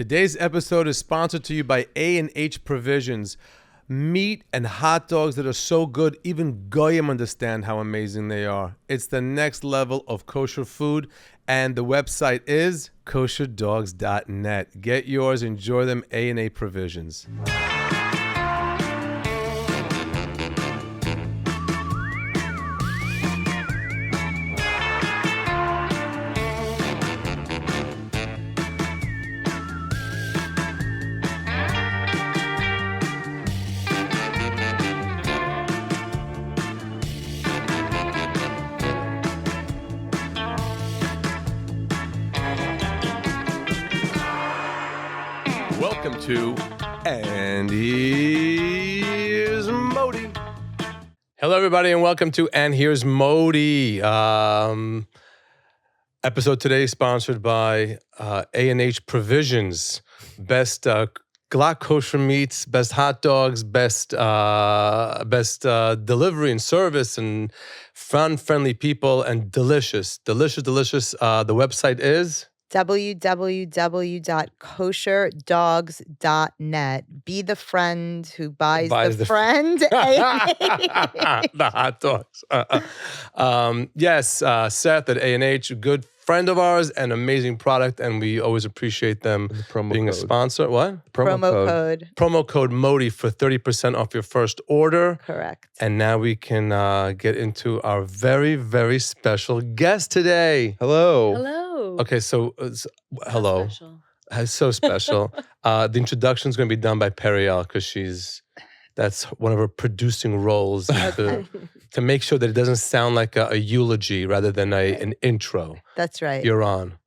Today's episode is sponsored to you by A&H Provisions. Meat and hot dogs that are so good, even Goyim understand how amazing they are. It's the next level of kosher food, and the website is kosherdogs.net. Get yours, enjoy them, A&H Provisions. Welcome to And Here's Modi. Hello, everybody, and welcome to And Here's Modi. Episode today sponsored by A&H Provisions. Best glatt kosher meats, best hot dogs, best delivery and service, and friendly people, and delicious. The website is www.kosherdogs.net. Be the friend who buys the friend. The hot dogs. Yes, Seth at A&H, a good friend of ours, an amazing product, and we always appreciate them being a sponsor. What? Promo code MODI for 30% off your first order. Correct. And now we can get into our very, very special guest today. Hello. Okay, so hello. It's so special. The introduction is going to be done by Periel because that's one of her producing roles to make sure that it doesn't sound like a eulogy rather than an intro. That's right. You're on.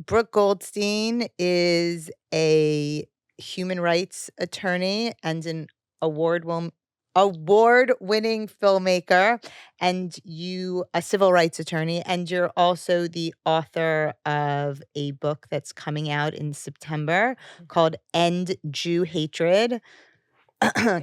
Brooke Goldstein is a human rights attorney and an award-winning filmmaker, and a civil rights attorney, and you're also the author of a book that's coming out in September called End Jew Hatred.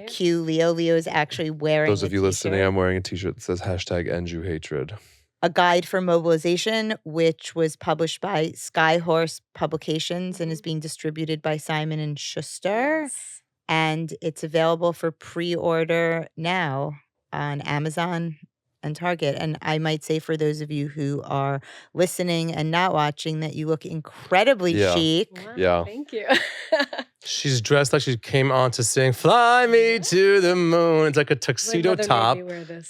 Cue Leo. Leo is actually wearing Those of you listening, t-shirt. I'm wearing a t-shirt that says #EndJewHatred. A guide for mobilization, which was published by Skyhorse Publications and is being distributed by Simon & Schuster. Yes. And it's available for pre-order now on Amazon and Target. And I might say for those of you who are listening and not watching that you look incredibly chic. Wow, Yeah. Thank you. She's dressed like she came on to sing "Fly Me to the Moon." It's like a tuxedo top,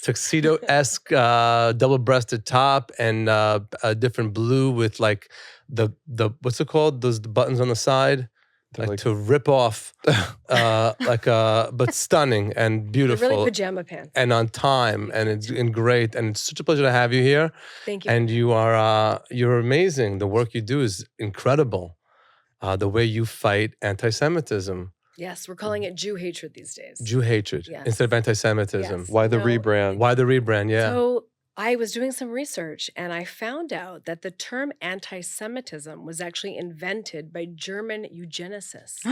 tuxedo-esque double-breasted top, and a different blue with like the what's it called? Those buttons on the side. Like to rip off, but stunning and beautiful. They're really pajama pants. And on time, and it's great. And it's such a pleasure to have you here. Thank you. And you're amazing. The work you do is incredible. The way you fight anti-Semitism. Yes, we're calling it Jew hatred these days. Jew hatred instead of anti-Semitism. Yes. Why the rebrand? Why the rebrand? Yeah. So I was doing some research and I found out that the term anti-Semitism was actually invented by German eugenicists.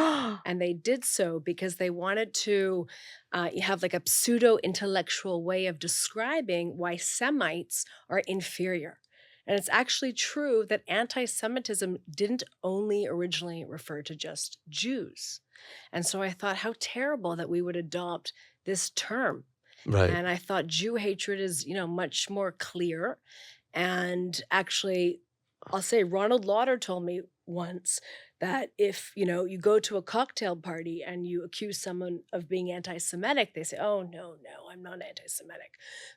And they did so because they wanted to have like a pseudo-intellectual way of describing why Semites are inferior. And it's actually true that anti-Semitism didn't only originally refer to just Jews. And so I thought how terrible that we would adopt this term. Right. And I thought Jew hatred is, much more clear. And actually, I'll say Ronald Lauder told me once that if, you go to a cocktail party and you accuse someone of being anti-Semitic, they say, oh, no, I'm not anti-Semitic.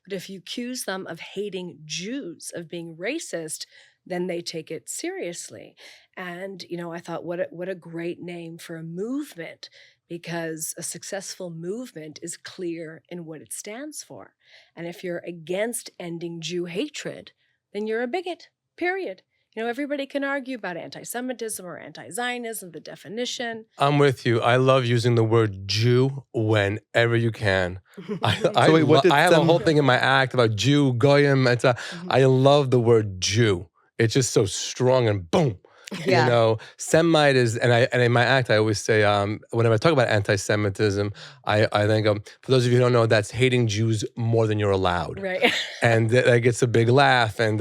But if you accuse them of hating Jews, of being racist, then they take it seriously. And, I thought, what a great name for a movement, because a successful movement is clear in what it stands for. And if you're against ending Jew hatred, then you're a bigot, period. Everybody can argue about anti-Semitism or anti-Zionism, the definition. I'm with you. I love using the word Jew whenever you can. I have a whole thing in my act about Jew, Goyim. I love the word Jew. It's just so strong and boom. Yeah. You know, Semite is, and in my act, I always say, whenever I talk about anti-Semitism, I think, for those of you who don't know, that's hating Jews more than you're allowed. Right. And that gets a big laugh, and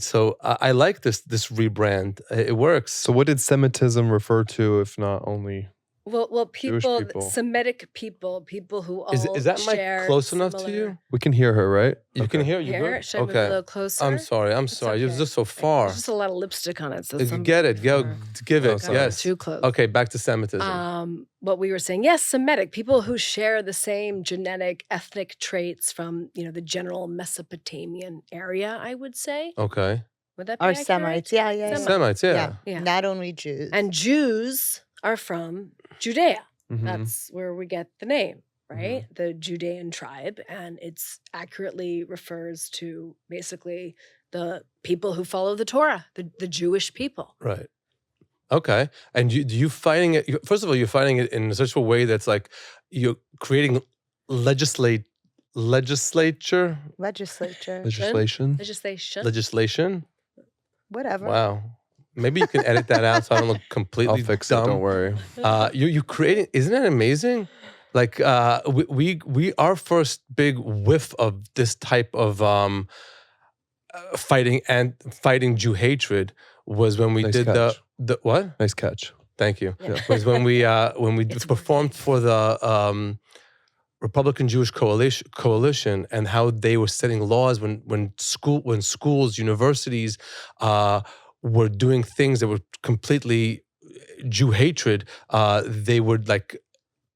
so I like this rebrand. It works. So what did Semitism refer to, if not only Well, Jewish people? Semitic people who all Is that mic share close enough to similar- you? We can hear her, right? You can hear you Here, good? should I move a little closer? I'm sorry. It's It was okay. just so far. There's just a lot of lipstick on it. So Get it. Go. Give Oh, it. sorry. Yes. Too close. Okay. Back to Semitism. What we were saying, yes, Semitic people who share the same genetic, ethnic traits from the general Mesopotamian area. I would say. Okay. Would that be Or accurate? Semites. Yeah. Semites. Yeah. Yeah. Not only Jews. And Jews are from Judea. Mhm. That's where we get the name, right? The Judean tribe. And it's accurately refers to basically the people who follow the Torah, the Jewish people. Right. Okay. And you fighting it? First of all, you're fighting it in such a way that's like you're creating legislation. Legislature. Legislation. Whatever. Wow. Maybe you can edit that out so I don't look completely I'll fix dumb. it. Don't worry. You creating, isn't that amazing? Like we our first big whiff of this type of fighting Jew hatred was when we Nice did catch. the what? Nice catch. Thank you. Yeah. Was when we It's performed for the Republican Jewish coalition and how they were setting laws when schools, universities were doing things that were completely Jew hatred. They would like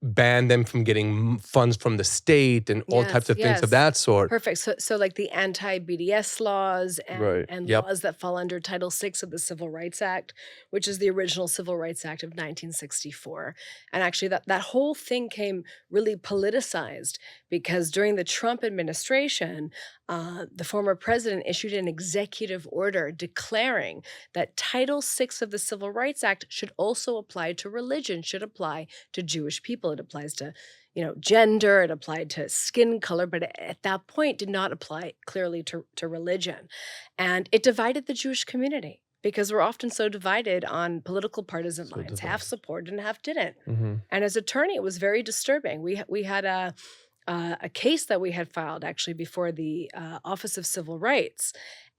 ban them from getting funds from the state and all types of things Yes. of that sort. Perfect. So like the anti-BDS laws and, Right. and Yep. laws that fall under Title VI of the Civil Rights Act, which is the original Civil Rights Act of 1964. And actually that whole thing came really politicized because during the Trump administration, the former president issued an executive order declaring that Title VI of the Civil Rights Act should also apply to religion, should apply to Jewish people. It applies to, gender, it applied to skin color, but at that point did not apply clearly to religion. And it divided the Jewish community because we're often so divided on political partisan So lines. divided. Half supported and half didn't. Mm-hmm. And as attorney, it was very disturbing. We had a case that we had filed actually before the Office of Civil Rights,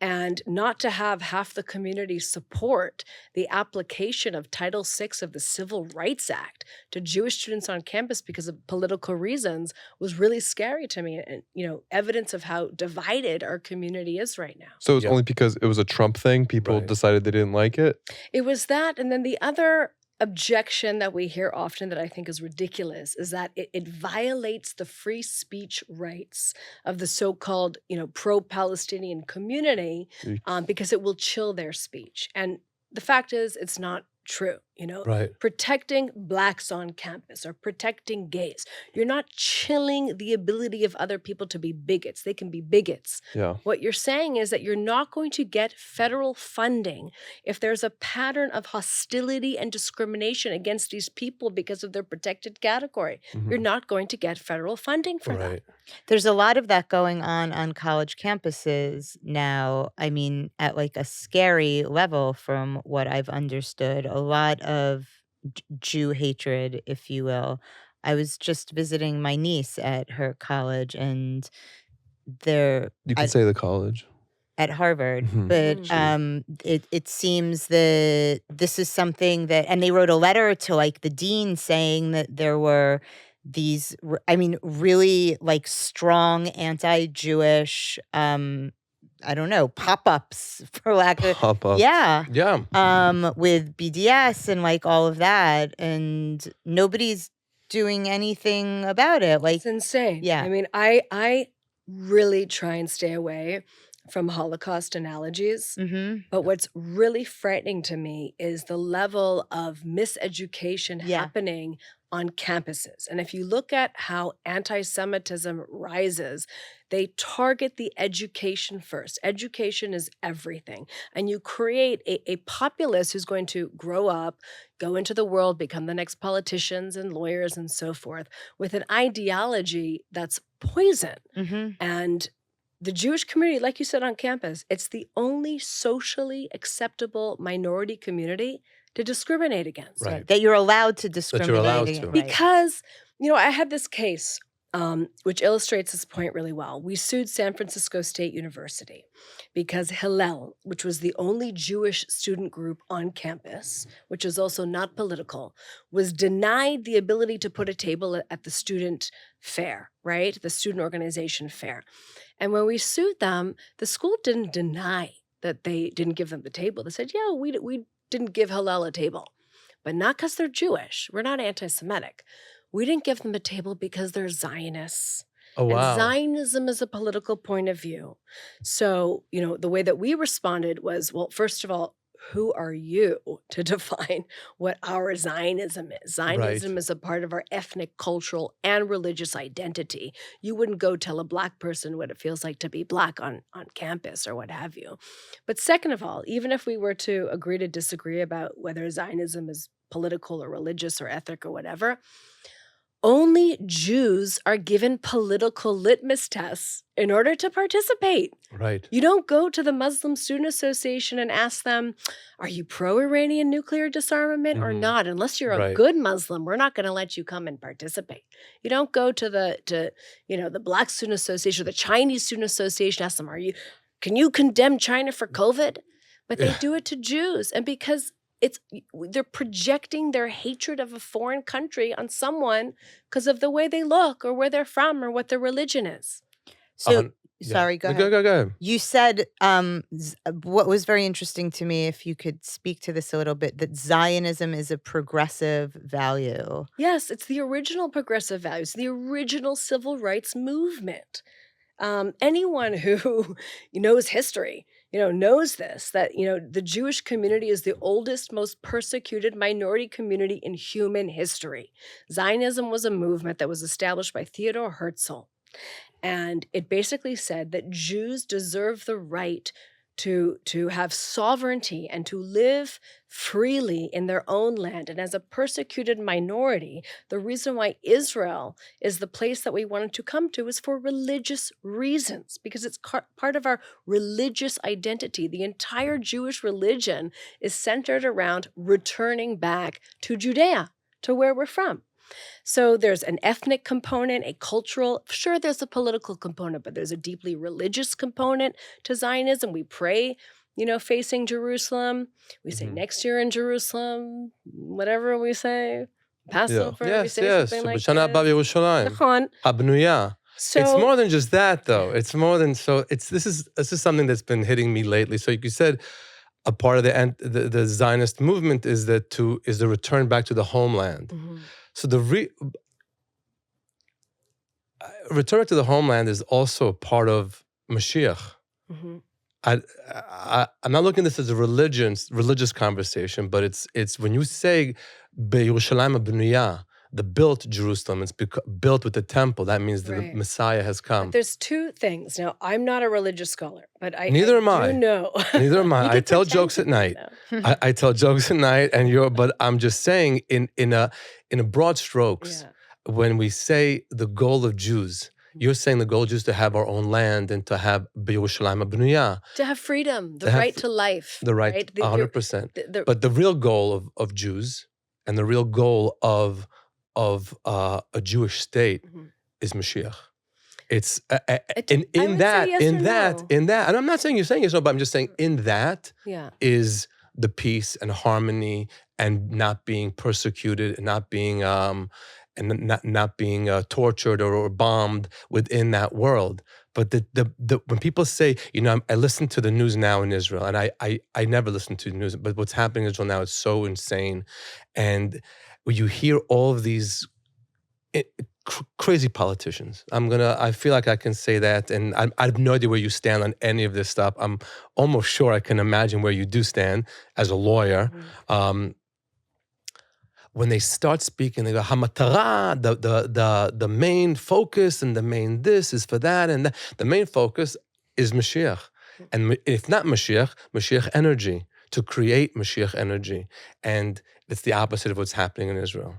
and not to have half the community support the application of Title VI of the Civil Rights Act to Jewish students on campus because of political reasons was really scary to me, and evidence of how divided our community is right now. So it was Yeah. only because it was a Trump thing? People Right. decided they didn't like it? It was that, and then the other objection that we hear often that I think is ridiculous is that it violates the free speech rights of the so-called, pro-Palestinian community Eek. because it will chill their speech. And the fact is, it's not true. Right. Protecting blacks on campus or protecting gays. You're not chilling the ability of other people to be bigots. They can be bigots. Yeah. What you're saying is that you're not going to get federal funding if there's a pattern of hostility and discrimination against these people because of their protected category. Mhm. You're not going to get federal funding for that. Right. There's a lot of that going on college campuses now. I mean, at like a scary level from what I've understood. A lot of Jew hatred, if you will. I was just visiting my niece at her college, and they're You can say the college. at Harvard, Mhm. but it seems that this is something that, and they wrote a letter to like the dean saying that there were these, really like strong anti-Jewish, I don't know, pop-ups for lack of, Pop up. yeah, Yeah. with BDS and like all of that, and nobody's doing anything about it. Like, It's insane. Yeah. I mean, I really try and stay away from Holocaust analogies. mhm. But what's really frightening to me is the level of miseducation Yeah. happening on campuses. And if you look at how anti-Semitism rises, they target the education first. Education is everything. And you create a populace who's going to grow up, go into the world, become the next politicians and lawyers and so forth, with an ideology that's poison. Mhm. And the Jewish community, like you said on campus, it's the only socially acceptable minority community to discriminate against. Right. That you're allowed to That discriminate. you're allowed to. Right. Because, I had this case which illustrates this point really well. We sued San Francisco State University because Hillel, which was the only Jewish student group on campus, which is also not political, was denied the ability to put a table at the student fair, right? The student organization fair. And when we sued them, the school didn't deny that they didn't give them the table. They said, yeah, we didn't give Hillel a table, but not because they're Jewish. We're not anti-Semitic. We didn't give them a table because they're Zionists. Oh, wow. And Zionism is a political point of view. So, the way that we responded was, well, first of all, who are you to define what our Zionism is? Zionism is a part of our ethnic, cultural, and religious identity. You wouldn't go tell a Black person what it feels like to be Black on campus or what have you. But second of all, even if we were to agree to disagree about whether Zionism is political or religious or ethnic or whatever, only Jews are given political litmus tests in order to participate. Right. You don't go to the Muslim Student Association and ask them, are you pro-Iranian nuclear disarmament or not? Unless you're a good Muslim, we're not going to let you come and participate. You don't go to the Black Student Association or the Chinese Student Association, ask them, can you condemn China for COVID? But they do it to Jews. And because they're projecting their hatred of a foreign country on someone because of the way they look or where they're from or what their religion is. So, sorry, go ahead. Go ahead. You said what was very interesting to me, if you could speak to this a little bit, that Zionism is a progressive value. Yes, it's the original progressive values, the original civil rights movement. Anyone who knows history, knows this, that, the Jewish community is the oldest, most persecuted minority community in human history. Zionism was a movement that was established by Theodor Herzl. And it basically said that Jews deserve the right to have sovereignty and to live freely in their own land. And as a persecuted minority, the reason why Israel is the place that we wanted to come to is for religious reasons, because it's part of our religious identity. The entire Jewish religion is centered around returning back to Judea, to where we're from. So there's an ethnic component, a cultural, sure, there's a political component, but there's a deeply religious component to Zionism. We pray, facing Jerusalem. We say next year in Jerusalem, whatever we say, Passover, we say something like B'shana haba b'Yerushalayim. Habnuya. So it's more than just that, though. It's more than this is something that's been hitting me lately. So you said a part of the Zionist movement is the return back to the homeland. So the return to the homeland is also a part of Mashiach. I'm not looking at this as a religious conversation, but it's when you say Be'Yerushalayim B'nuya, the built Jerusalem, it's built with the temple. That means that the Messiah has come. But there's two things. Now, I'm not a religious scholar, but Neither am I. do know. Neither am I. I tell jokes at night. I tell jokes at night, but I'm just saying in a broad strokes, when we say the goal of Jews, you're saying the goal of Jews to have our own land and to have B'Yerushalayim B'nuya. To have freedom, the right to life. The right, 100%. But the real goal of Jews and the real goal of a Jewish state is Mashiach. It's in that, and I'm not saying you're saying yes, no, but I'm just saying in that is the peace and harmony and not being persecuted and not being not being tortured or bombed within that world. But the when people say, I listen to the news now in Israel, and I never listen to the news, but what's happening in Israel now is so insane, and you hear all of these crazy politicians. I feel like I can say that, and I have no idea where you stand on any of this stuff. I'm almost sure I can imagine where you do stand as a lawyer. When they start speaking, they go, Hamatara, the main focus and the main this is for that, and the main focus is Mashiach. And if not Mashiach energy, to create Mashiach energy. And it's the opposite of what's happening in Israel.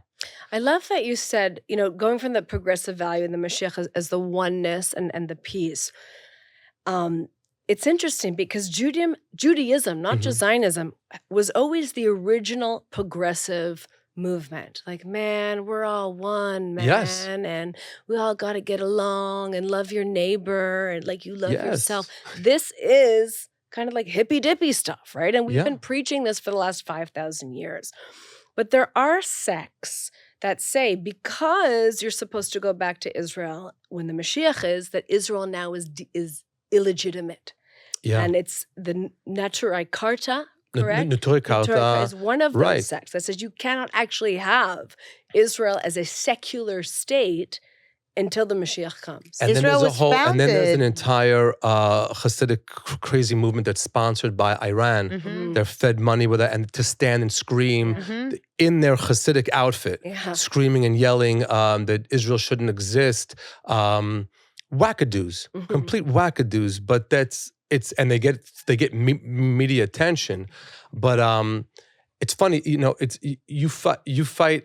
I love that you said, going from the progressive value and the Mashiach as the oneness and the peace. it's interesting because Judaism, not just Zionism, was always the original progressive movement. Like, man, we're all one, man. Yes. And we all got to get along and love your neighbor and like you love yourself. Yes. This is kind of like hippy dippy stuff, right? And we've Yeah. been preaching this for the last 5,000 years. But there are sects that say because you're supposed to go back to Israel when the Mashiach is, that Israel now is illegitimate. Yeah. And it's the Naturai Karta, correct? Neturei Neturei Karta. is one of right. those sects that says you cannot actually have Israel as a secular state until the Mashiach comes. And Israel then there's was a whole, and then there's an founded- entire Hasidic crazy movement that's sponsored by Iran. Mhm. They're fed money with that, and to stand and scream Mhm. in their Hasidic outfit, Yeah. screaming and yelling that Israel shouldn't exist. Wackadoos, Mhm. complete wackadoos. But and they get media attention. But it's funny, it's you fight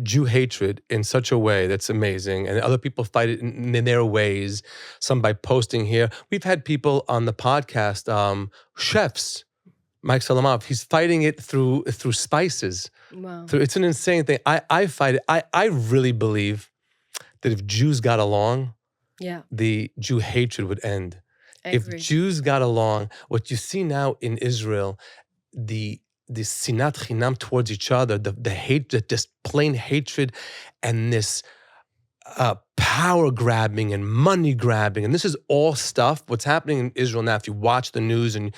Jew hatred in such a way that's amazing, and other people fight it in their ways. Some by posting here. We've had people on the podcast, chefs. Mike Salamov, he's fighting it through spices. Wow. It's an insane thing. I fight it. I really believe that if Jews got along, Yeah. the Jew hatred would end. I If agree. Jews got along, what you see now in Israel, the sinat chinam towards each other, the hate, just plain hatred, and this power grabbing and money grabbing, and this is all stuff. What's happening in Israel now? If you watch the news and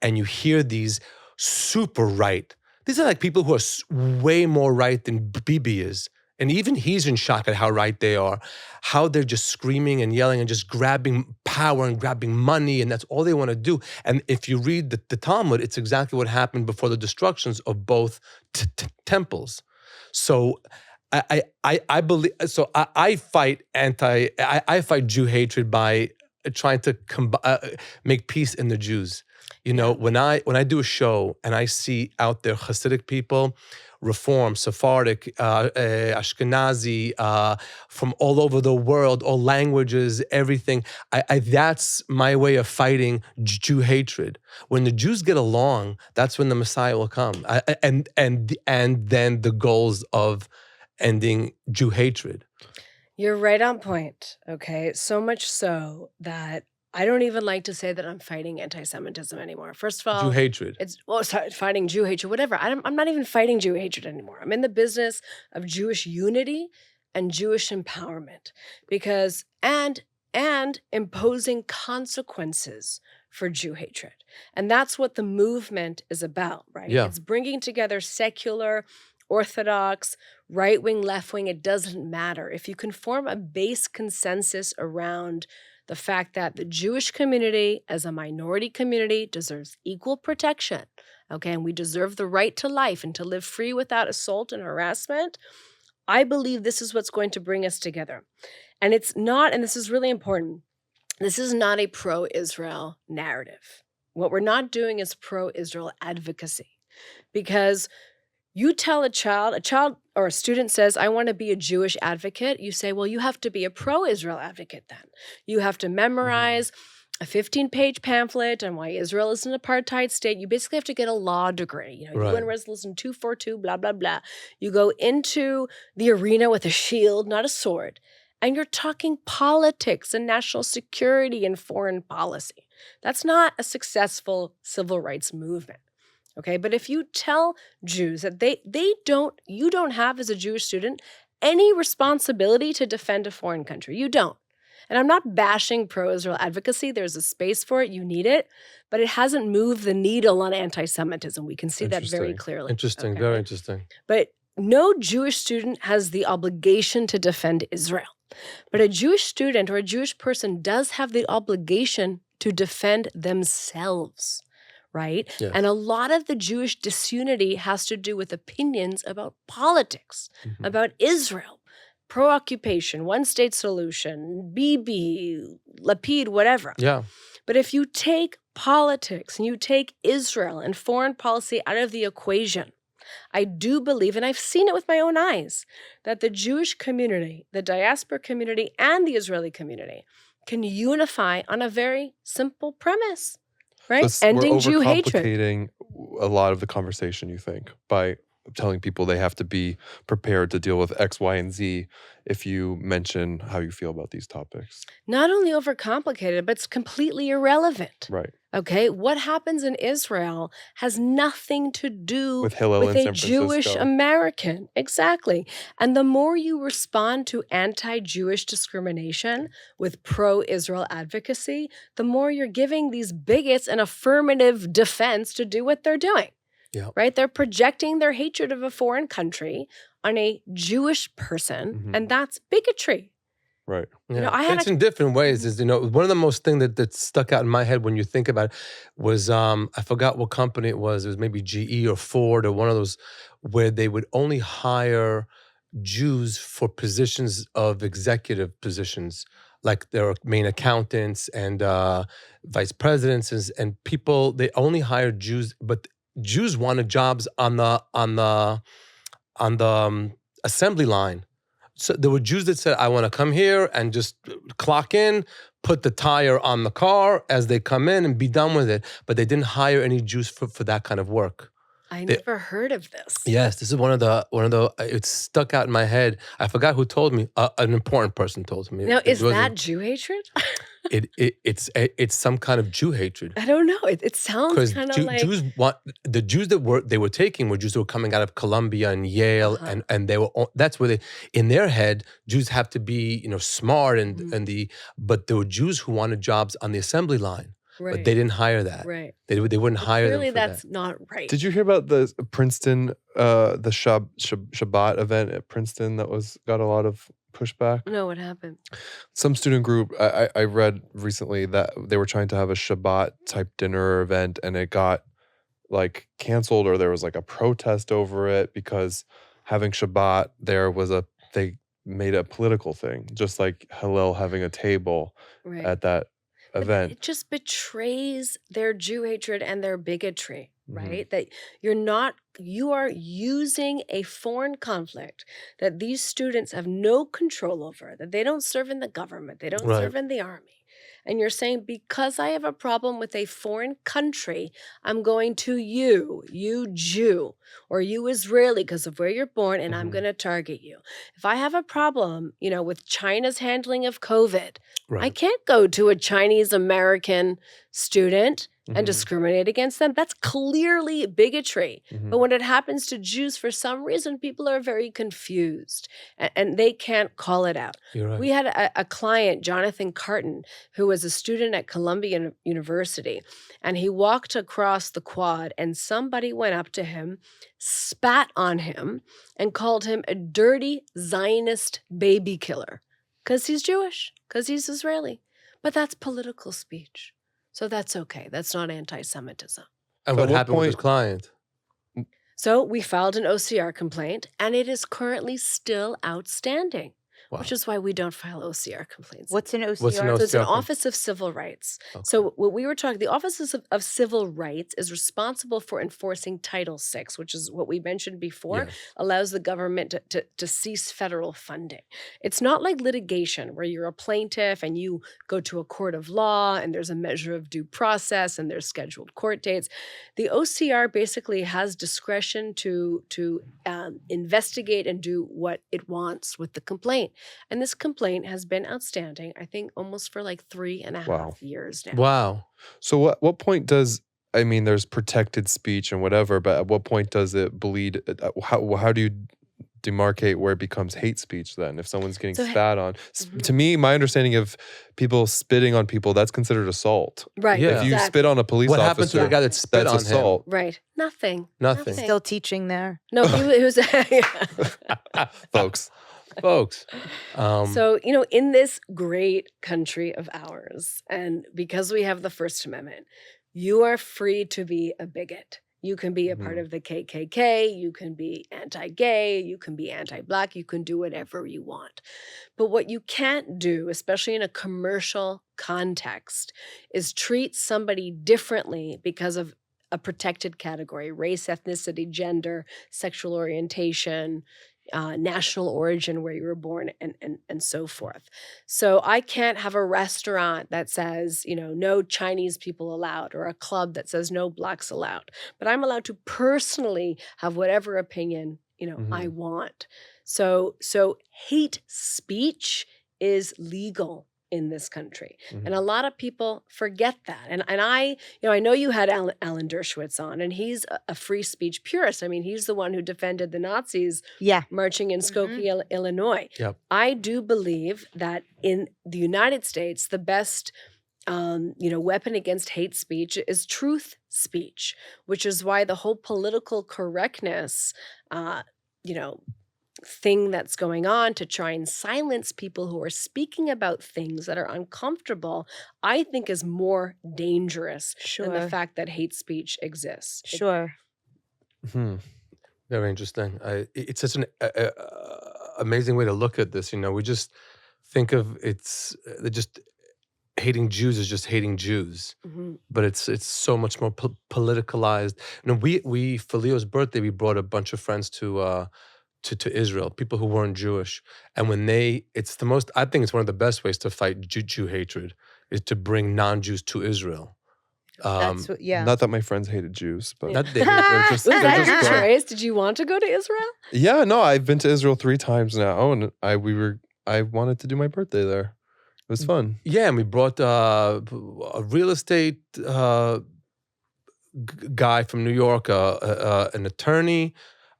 you hear these super right, these are like people who are way more right than Bibi is. And even he's in shock at how right they are, how they're just screaming and yelling and just grabbing power and grabbing money, and that's all they want to do. And if you read the Talmud, it's exactly what happened before the destructions of both temples. So I believe. So I fight I fight Jew hatred by trying to make peace in the Jews. When I do a show and I see out there Hasidic people, Reform, Sephardic, Ashkenazi, from all over the world, all languages, everything. That's my way of fighting Jew hatred. When the Jews get along, that's when the Messiah will come, and then the goals of ending Jew hatred. You're right on point. Okay. So much so that I don't even like to say that I'm fighting anti-Semitism anymore. First of all, Jew hatred. Sorry, fighting Jew hatred, whatever. I'm not even fighting Jew hatred anymore. I'm in the business of Jewish unity and Jewish empowerment, because and imposing consequences for Jew hatred. And that's what the movement is about, right? Yeah. It's bringing together secular, Orthodox, right-wing, left-wing. It doesn't matter. If you can form a base consensus around the fact that the Jewish community as a minority community deserves equal protection, okay, and we deserve the right to life and to live free without assault and harassment, I believe this is what's going to bring us together. And it's not, and this is really important, this is not a pro-Israel narrative. What we're not doing is pro-Israel advocacy, because you tell a child or a student says, I want to be a Jewish advocate. You say, well, you have to be a pro-Israel advocate then. You have to memorize a 15-page pamphlet on why Israel is an apartheid state. You basically have to get a law degree. Right. UN Resolution 242, blah, blah, blah. You go into the arena with a shield, not a sword. And you're talking politics and national security and foreign policy. That's not a successful civil rights movement. Okay, but if you tell Jews that you don't have as a Jewish student any responsibility to defend a foreign country, you don't. And I'm not bashing pro-Israel advocacy. There's a space for it. You need it, but it hasn't moved the needle on anti-Semitism. We can see that very clearly. Interesting, okay? very interesting. But no Jewish student has the obligation to defend Israel. But a Jewish student or a Jewish person does have the obligation to defend themselves. Right? Yes. And a lot of the Jewish disunity has to do with opinions about politics, about Israel, pro-occupation, one-state solution, Bibi, Lapid, whatever. Yeah. But if you take politics and you take Israel and foreign policy out of the equation, I do believe, and I've seen it with my own eyes, that the Jewish community, the diaspora community, and the Israeli community can unify on a very simple premise, right? So Ending Jew hatred. We're overcomplicating a lot of the conversation, you think, by telling people they have to be prepared to deal with X, Y, and Z if you mention how you feel about these topics. Not only overcomplicated, but it's completely irrelevant. Right. Okay, what happens in Israel has nothing to do With Hillel with in a San Jewish Francisco. American. Exactly. And the more you respond to anti-Jewish discrimination with pro-Israel advocacy, the more you're giving these bigots an affirmative defense to do what they're doing. Yeah. Right? They're projecting their hatred of a foreign country on a Jewish person, and that's bigotry. Right. Yeah. You know, I had it's in different ways. Is one of the most thing that stuck out in my head when you think about it was I forgot what company it was. It was maybe GE or Ford or one of those where they would only hire Jews for positions of executive positions, like their main accountants and vice presidents and people. They only hired Jews, but Jews wanted jobs on the assembly line. So there were Jews that said, I want to come here and just clock in, put the tire on the car as they come in and be done with it. But they didn't hire any Jews for that kind of work. I never heard of this. Yes, this is one of the. It stuck out in my head. I forgot who told me. An important person told me. Now, is that Jew hatred? It's some kind of Jew hatred. I don't know. It sounds kind of like Jews the Jews that they were taking were Jews that were coming out of Columbia and Yale, and they were that's where in their head Jews have to be smart but there were Jews who wanted jobs on the assembly line. Right. But they didn't hire that. Right. They wouldn't hire them clearly for that's that. not right. Did you hear about the Princeton, the Shabbat event at Princeton that got a lot of pushback? No, what happened? Some student group, I read recently that they were trying to have a Shabbat type dinner event and it got like canceled, or there was like a protest over it because having Shabbat there they made a political thing, just like Hillel having a table at that event. It just betrays their Jew hatred and their bigotry, right? That you are using a foreign conflict that these students have no control over, that they don't serve in the government, they don't serve in the army. And you're saying, because I have a problem with a foreign country, I'm going to you Jew, or you Israeli, because of where you're born, and I'm going to target you. If I have a problem, with China's handling of COVID, I can't go to a Chinese American student and discriminate against them. That's clearly bigotry. But when it happens to Jews, for some reason, people are very confused and they can't call it out. You're right. We had a client, Jonathan Carton, who was a student at Columbia University, and he walked across the quad and somebody went up to him, spat on him, and called him a dirty Zionist baby killer because he's Jewish, because he's Israeli. But that's political speech. So that's okay. That's not anti-Semitism. And what happened with his client? So we filed an OCR complaint, and it is currently still outstanding. Wow. Which is why we don't file OCR complaints. What's an OCR? What's an So it's an OCR? Office of Civil Rights. Okay. So what we were talking, the Office of Civil Rights is responsible for enforcing Title VI, which is what we mentioned before, Yes. allows the government to cease federal funding. It's not like litigation where you're a plaintiff and you go to a court of law and there's a measure of due process and there's scheduled court dates. The OCR basically has discretion to investigate and do what it wants with the complaint. And this complaint has been outstanding, I think, almost for like 3.5 years now. Wow. So what point there's protected speech and whatever, but at what point does it bleed? How do you demarcate where it becomes hate speech then? If someone's getting spat on. To me, my understanding of people spitting on people, that's considered assault. Right. Yeah. If you spit on a police What officer, happened to the guy that spit that's on assault. Right. Nothing. Nothing. Still teaching there. No, he was Folks. So, in this great country of ours, and because we have the First Amendment, you are free to be a bigot. You can be a part of the KKK, you can be anti-gay, you can be anti-Black, you can do whatever you want. But what you can't do, especially in a commercial context, is treat somebody differently because of a protected category, race, ethnicity, gender, sexual orientation, national origin, where you were born, and so forth. So I can't have a restaurant that says, no Chinese people allowed, or a club that says no blacks allowed. But I'm allowed to personally have whatever opinion, I want. So hate speech is legal in this country. And a lot of people forget that. And I know you had Alan Dershowitz on, and he's a free speech purist. I mean, he's the one who defended the Nazis marching in Skokie, Illinois. Yep. I do believe that in the United States, the best weapon against hate speech is truth speech, which is why the whole political correctness, thing that's going on to try and silence people who are speaking about things that are uncomfortable, I think is more dangerous than the fact that hate speech exists. Sure. Very interesting. It's such an amazing way to look at this. We just think of just hating Jews as just hating Jews, but it's so much more politicalized. We for Leo's birthday, we brought a bunch of friends to Israel, people who weren't Jewish. And when I think it's one of the best ways to fight Jew hatred is to bring non-Jews to Israel. That's what, Not that my friends hated Jews, but Not they- Was that your choice? Did you want to go to Israel? Yeah, no, I've been to Israel 3 times now, and I wanted to do my birthday there. It was fun. Yeah, and we brought a real estate guy from New York, an attorney,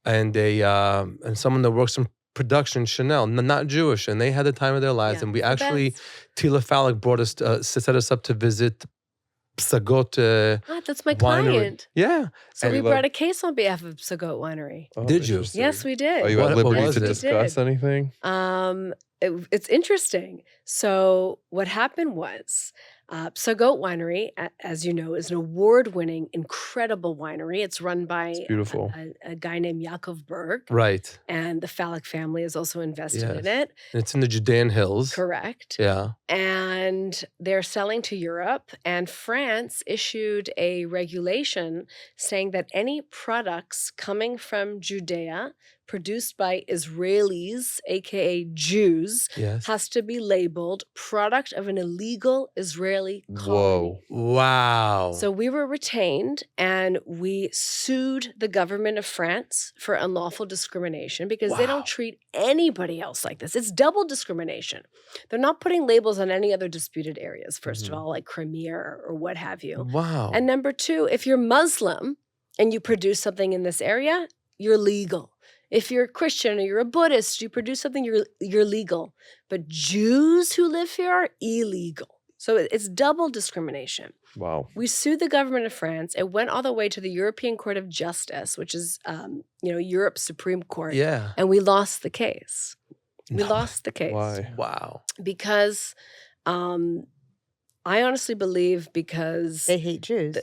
and someone that works in production, Chanel, not Jewish, and they had the time of their lives. And we actually, Tila Falik brought us, set us up to visit Psagot. That's my winery. Client. Yeah. So we brought a case on behalf of Psagot Winery. Oh, Did you? interesting. Yes, we did. Are you at What liberty was to it? discuss anything? It's interesting. So what happened was, Psagot Winery, as you know, is an award-winning, incredible winery. It's run by Beautiful. a guy named Yaakov Berg. Right. And the Falik family is also invested in Yes. it. And it's in the Judean hills. Correct. Yeah. And they're selling to Europe. And France issued a regulation saying that any products coming from Judea, produced by Israelis, aka Jews, Yes. has to be labeled product of an illegal Israeli Whoa. colony. Wow. So we were retained, and we sued the government of France for unlawful discrimination because they Wow. don't treat anybody else like this. It's double discrimination. They're not putting labels on any other disputed areas, first of all, like Crimea or what have you. Wow. And number 2, if you're Muslim and you produce something in this area, you're legal. If you're a Christian or you're a Buddhist, you produce something, you're legal. But Jews who live here are illegal. So it's double discrimination. Wow. We sued the government of France. It went all the way to the European Court of Justice, which is, Europe's Supreme Court. Yeah. And we lost the case. We No. lost the case. Why? Wow. Because I honestly believe because They hate Jews.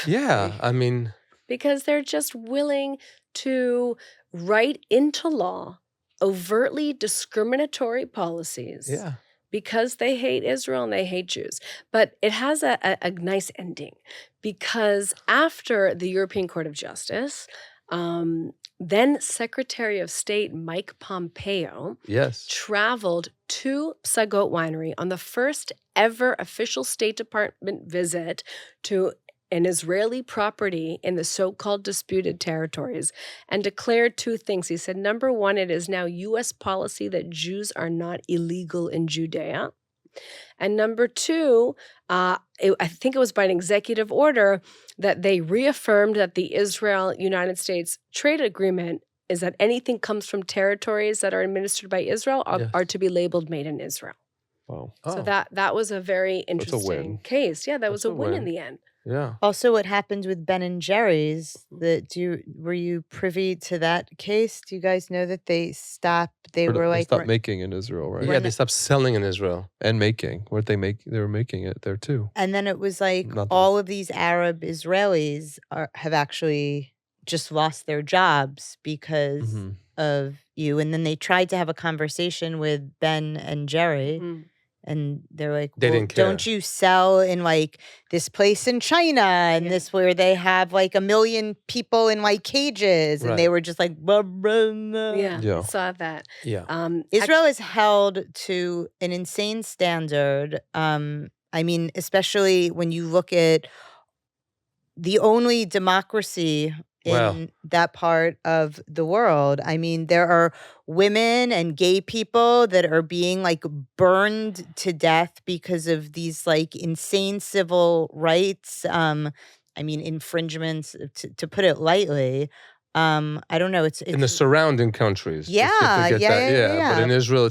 Yeah. I mean, because they're just willing to write into law overtly discriminatory policies yeah. because they hate Israel and they hate Jews. But it has a nice ending because after the European Court of Justice, then Secretary of State Mike Pompeo Yes. traveled to Psagot Winery on the first ever official State Department visit to an Israeli property in the so-called disputed territories and declared 2 things. He said, number 1, it is now U.S. policy that Jews are not illegal in Judea. And number 2, I think it was by an executive order that they reaffirmed that the Israel-United States trade agreement is that anything comes from territories that are administered by Israel are to be labeled made in Israel. Wow. So that was a very win. interesting case. Yeah, that was That's a a win in win. the end. Yeah. Also, what happened with Ben and Jerry's? Were you privy to that case? Do you guys know that they stopped? They were like, stopped making in Israel, right? Yeah. They stopped selling in Israel. And making. What they make? They were making it there too. and then it was like Not all this. of these Arab Israelis have actually just lost their jobs because Mhm. of you. And then they tried to have a conversation with Ben and Jerry, Mm. And they're like, They well, didn't care. don't you sell in like this place in China and this where they have like 1 million people in like cages? And they Right. were just like, blah, blah, blah. Yeah, I saw that. Yeah. Israel is held to an insane standard. I mean, especially when you look at the only democracy in that part of the world. I mean, there are women and gay people that are being like burned to death because of these like insane civil rights. I mean, infringements, to put it lightly. I don't know. It's in the surrounding countries. Yeah, Just to get that. yeah. But in Israel,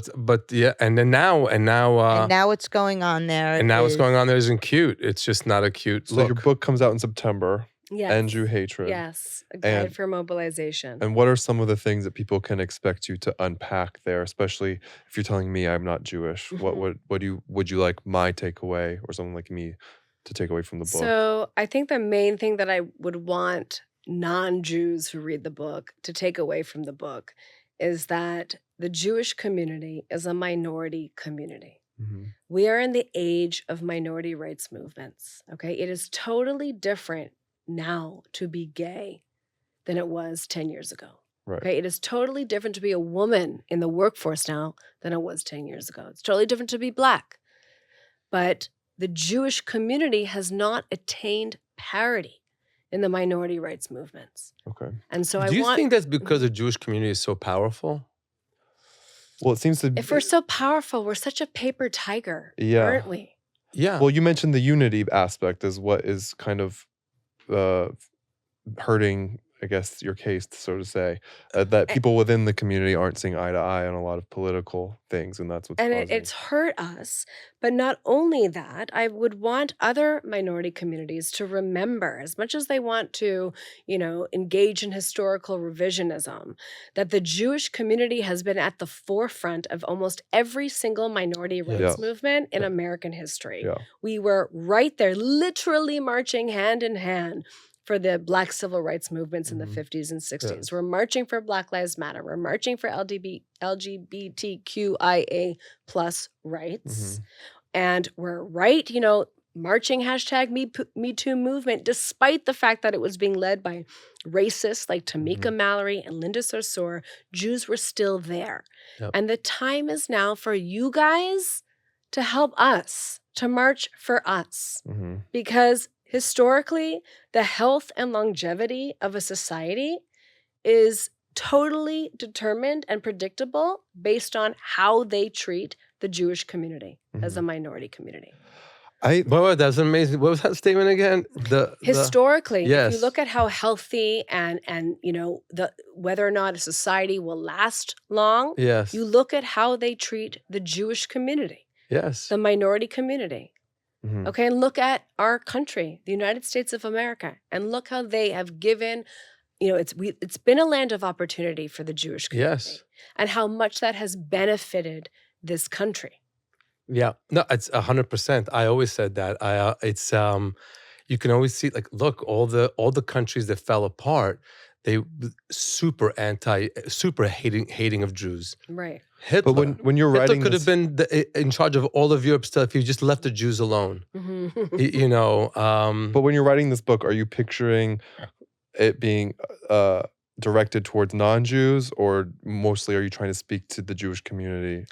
and now what's going on there. And now what's going on there isn't cute. It's just not a cute So look. your book comes out in September. Yes. End Jew Hatred. Yes, a guide for mobilization. And what are some of the things that people can expect you to unpack there, especially if you're telling me I'm not Jewish? Mhm. Would you like my takeaway or someone like me to take away from the book? So I think the main thing that I would want non-Jews who read the book to take away from the book is that the Jewish community is a minority community. Mhm. We are in the age of minority rights movements. Okay, it is totally different now to be gay than it was 10 years ago. Right. Okay, it is totally different to be a woman in the workforce now than it was 10 years ago. It's totally different to be Black. But the Jewish community has not attained parity in the minority rights movements. Okay. And so Do you think that's because the Jewish community is so powerful? Well, it seems to if we're so powerful, we're such a paper tiger, Yeah. aren't we? Yeah. Well, you mentioned the unity aspect is what is kind of hurting, I guess, your case, so to say, that people within the community aren't seeing eye to eye on a lot of political things, and that's what's And causing. it's hurt us. But not only that, I would want other minority communities to remember, as much as they want to, engage in historical revisionism, that the Jewish community has been at the forefront of almost every single minority rights Yes. movement in Yeah. American history. Yeah. We were right there, literally marching hand in hand for the Black civil rights movements in the Mhm. 50s and 60s. We're marching for Black Lives Matter. We're marching for LGBTQIA plus rights. Mhm. And we're right, marching hashtag Me Too movement, despite the fact that it was being led by racists like Tamika Mallory and Linda Sarsour, Jews were still there. Yep. And the time is now for you guys to help us, to march for us. Mhm. Because historically, the health and longevity of a society is totally determined and predictable based on how they treat the Jewish community as a minority community. That's amazing. What was that statement again? Historically, if Yes. you look at how healthy and whether or not a society will last long, Yes. you look at how they treat the Jewish community, Yes. the minority community. Mhm. Okay, and look at our country, the United States of America, and look how they have given, it's been a land of opportunity for the Jewish community. Yes. And how much that has benefited this country. Yeah. No, it's 100%. I always said that. It's you can always see, like, look, all the countries that fell apart, they super hating of Jews. Right. Hitler. But when you're Hitler writing could this, have been in charge of all of Europe still if he just left the Jews alone. but when you're writing this book, are you picturing it being directed towards non-Jews, or mostly are you trying to speak to the Jewish community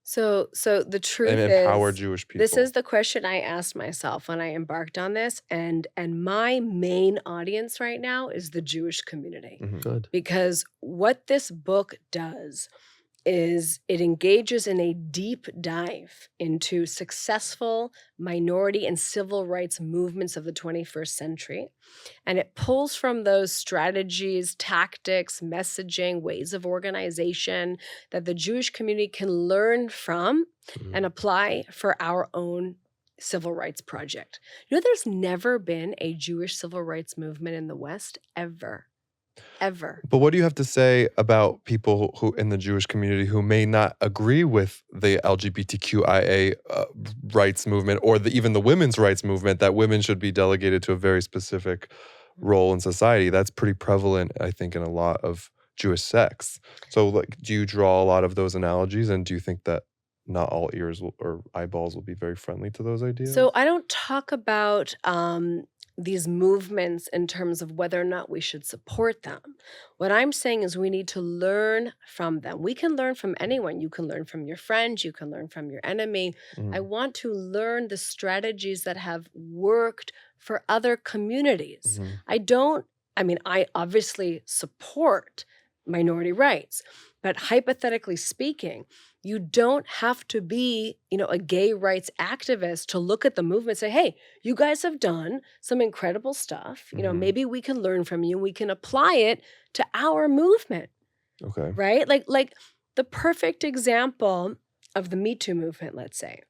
So the truth and is, empower Jewish people? this is the question I asked myself when I embarked on this, and my main audience right now is the Jewish community. Mhm. Good. Because what this book does is it engages in a deep dive into successful minority and civil rights movements of the 21st century. And it pulls from those strategies, tactics, messaging, ways of organization that the Jewish community can learn from and apply for our own civil rights project. There's never been a Jewish civil rights movement in the West, ever. But what do you have to say about people who in the Jewish community who may not agree with the LGBTQIA rights movement, or even the women's rights movement, that women should be delegated to a very specific role in society? That's pretty prevalent, I think, in a lot of Jewish sects. So, do you draw a lot of those analogies, and do you think that not all ears or eyeballs will be very friendly to those ideas? So I don't talk about these movements in terms of whether or not we should support them. What I'm saying is we need to learn from them. We can learn from anyone. You can learn from your friends. You can learn from your enemy. I want to learn the strategies that have worked for other communities. I obviously support minority rights, but hypothetically speaking, you don't have to be, a gay rights activist to look at the movement and say, hey, you guys have done some incredible stuff. Maybe we can learn from you. We can apply it to our movement. Okay. Right? Like the perfect example of the Me Too movement, let's say,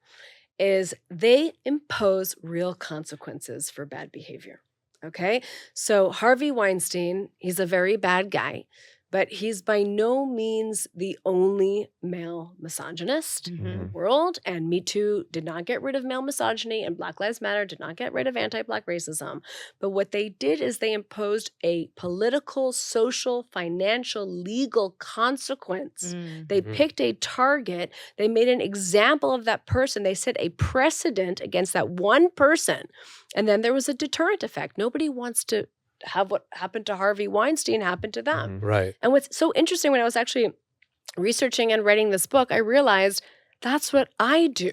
is they impose real consequences for bad behavior. Okay? So Harvey Weinstein, he's a very bad guy, but he's by no means the only male misogynist in the world. And Me Too did not get rid of male misogyny, and Black Lives Matter did not get rid of anti-Black racism. But what they did is they imposed a political, social, financial, legal consequence. They picked a target. They made an example of that person. They set a precedent against that one person. And then there was a deterrent effect. Nobody wants to have what happened to Harvey Weinstein happen to them. Right. And what's so interesting, when I was actually researching and writing this book, I realized that's what I do,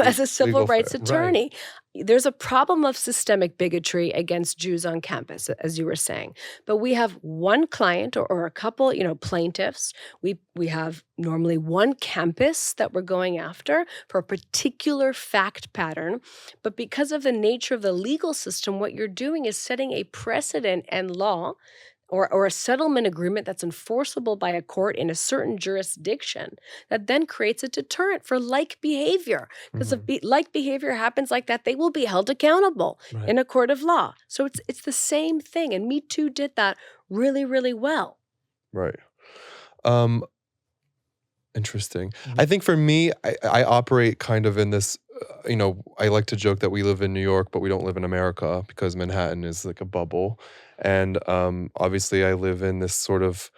as a civil rights attorney. Right. There's a problem of systemic bigotry against Jews on campus, as you were saying. But we have one client or a couple, plaintiffs. We have normally one campus that we're going after for a particular fact pattern. But because of the nature of the legal system, what you're doing is setting a precedent and law or a settlement agreement that's enforceable by a court in a certain jurisdiction that then creates a deterrent for like behavior. Because if like behavior happens like that, they will be held accountable in a court of law. So it's the same thing. And Me Too did that really, really well. Right. Interesting. I think for me, I operate kind of in this, I like to joke that we live in New York, but we don't live in America because Manhattan is like a bubble. And obviously I live in this sort of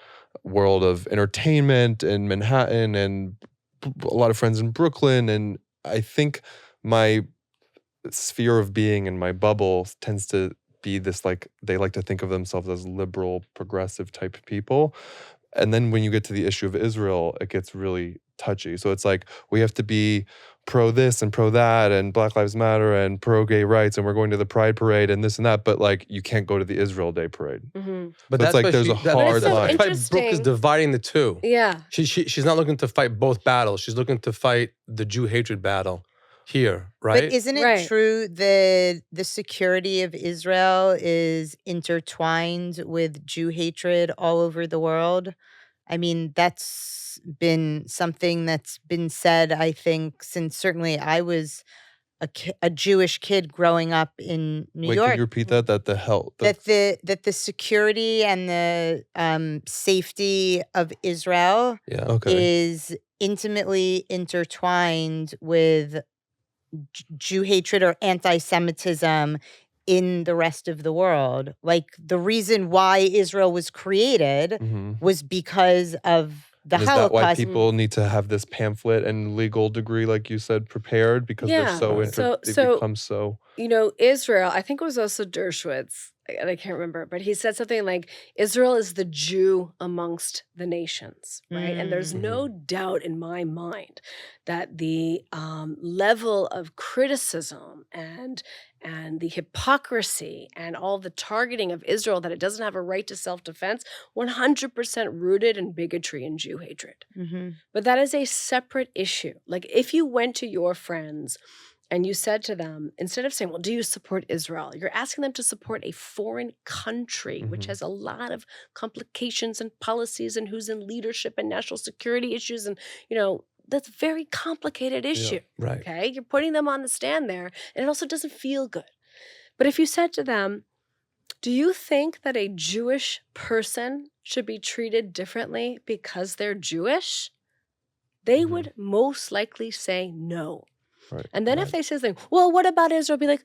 world of entertainment in Manhattan and a lot of friends in Brooklyn. And I think my sphere of being in my bubble tends to be this, like, they like to think of themselves as liberal, progressive type people. And then when you get to the issue of Israel, it gets really touchy. So it's like, we have to be pro this and pro that and Black Lives Matter and pro gay rights and we're going to the Pride Parade and this and that. But like, you can't go to the Israel Day Parade. But that's like, there's a hard line. That's why Brooke is dividing the two. Yeah. She's not looking to fight both battles. She's looking to fight the Jew hatred battle here, right? But isn't it true that the security of Israel is intertwined with Jew hatred all over the world? I mean, that's been something that's been said, I think, since certainly I was a Jewish kid growing up in New York. Can you repeat that? That the security and the safety of Israel is intimately intertwined with Jew hatred or anti-Semitism in the rest of the world. Like, the reason why Israel was created was because of the Holocaust. Is that why people need to have this pamphlet and legal degree, like you said, prepared? Because they're they've become so... Israel, I think it was also Dershowitz, and I can't remember, but he said something like, Israel is the Jew amongst the nations, right? And there's no doubt in my mind that the level of criticism and the hypocrisy and all the targeting of Israel, that it doesn't have a right to self-defense, 100% rooted in bigotry and Jew hatred. But that is a separate issue. Like, if you went to your friends and you said to them, instead of saying, well, do you support Israel? You're asking them to support a foreign country, which has a lot of complications and policies and who's in leadership and national security issues. And, that's a very complicated issue. Right. Okay. You're putting them on the stand there, and it also doesn't feel good. But if you said to them, do you think that a Jewish person should be treated differently because they're Jewish? They would most likely say no. Right. And then if they say something, well, what about Israel? Be like,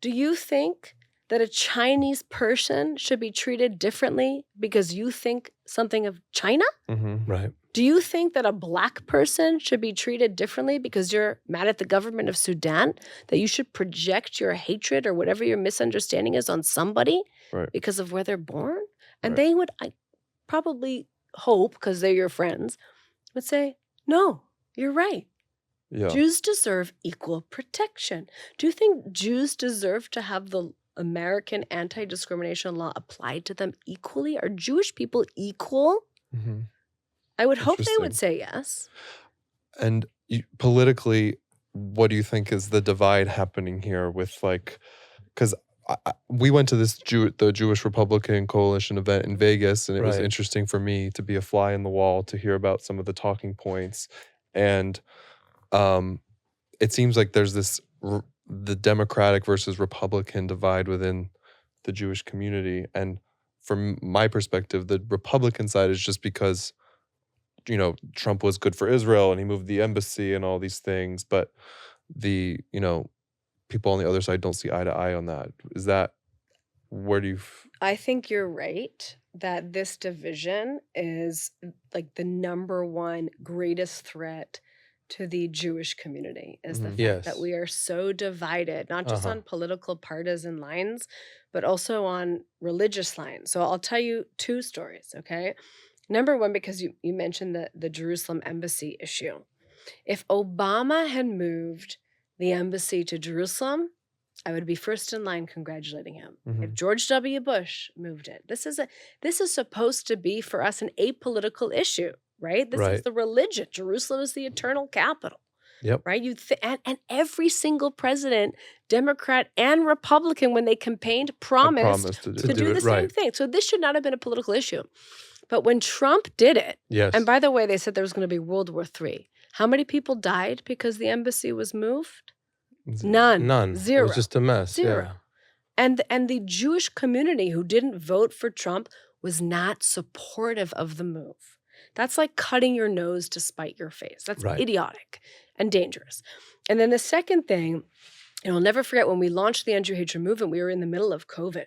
do you think that a Chinese person should be treated differently because you think something of China? Right. Do you think that a black person should be treated differently because you're mad at the government of Sudan? That you should project your hatred or whatever your misunderstanding is on somebody because of where they're born? And they would, I probably hope, because they're your friends, would say, no, you're right. Yeah. Jews deserve equal protection. Do you think Jews deserve to have the American anti-discrimination law applied to them equally? Are Jewish people equal? Mm-hmm. I would hope they would say yes. And politically, what do you think is the divide happening here with like, because we went to this the Jewish Republican Coalition event in Vegas, and it was interesting for me to be a fly in the wall to hear about some of the talking points. And it seems like there's this, the Democratic versus Republican divide within the Jewish community. And from my perspective, the Republican side is just because, you know, Trump was good for Israel and he moved the embassy and all these things. But the, you know, people on the other side don't see eye to eye on that. Is that, where do you... I think you're right that this division is like the number one greatest threat to the Jewish community, is the fact that we are so divided, not just on political partisan lines, but also on religious lines. So I'll tell you two stories, okay? Number one, because you mentioned the Jerusalem embassy issue. If Obama had moved the embassy to Jerusalem, I would be first in line congratulating him. Mm-hmm. If George W. Bush moved it, this is supposed to be for us an apolitical issue, right? This is the religion. Jerusalem is the eternal capital. Yep. Right? And every single president, Democrat and Republican, when they campaigned, promised to do the same thing. So this should not have been a political issue. But when Trump did it, and by the way, they said there was going to be World War III. How many people died because the embassy was moved? None. Zero. It was just a mess. Zero. Yeah. And the Jewish community who didn't vote for Trump was not supportive of the move. That's like cutting your nose to spite your face. That's idiotic and dangerous. And then the second thing, and I'll never forget, when we launched the anti-hatred movement, we were in the middle of COVID.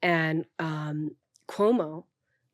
And Cuomo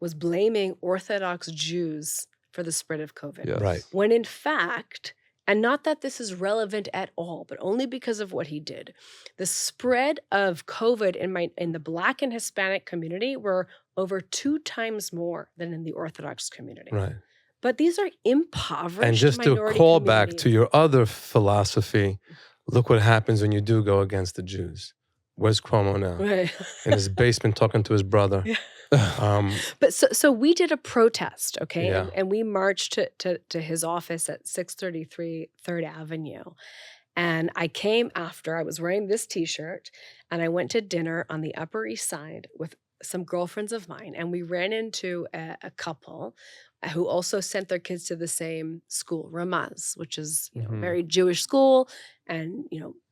was blaming Orthodox Jews for the spread of COVID. Yes. Right. When in fact, and not that this is relevant at all, but only because of what he did, the spread of COVID in the Black and Hispanic community were over 2 times more than in the Orthodox community. Right. But these are impoverished And just to call back to your other philosophy, look what happens when you do go against the Jews. Where's Cuomo now? Right. In his basement talking to his brother. But so we did a protest, okay? Yeah. And we marched to his office at 633 3rd Avenue. And I came after, I was wearing this t-shirt, and I went to dinner on the Upper East Side with some girlfriends of mine. And we ran into a couple who also sent their kids to the same school, Ramaz, which is a very Jewish school. And,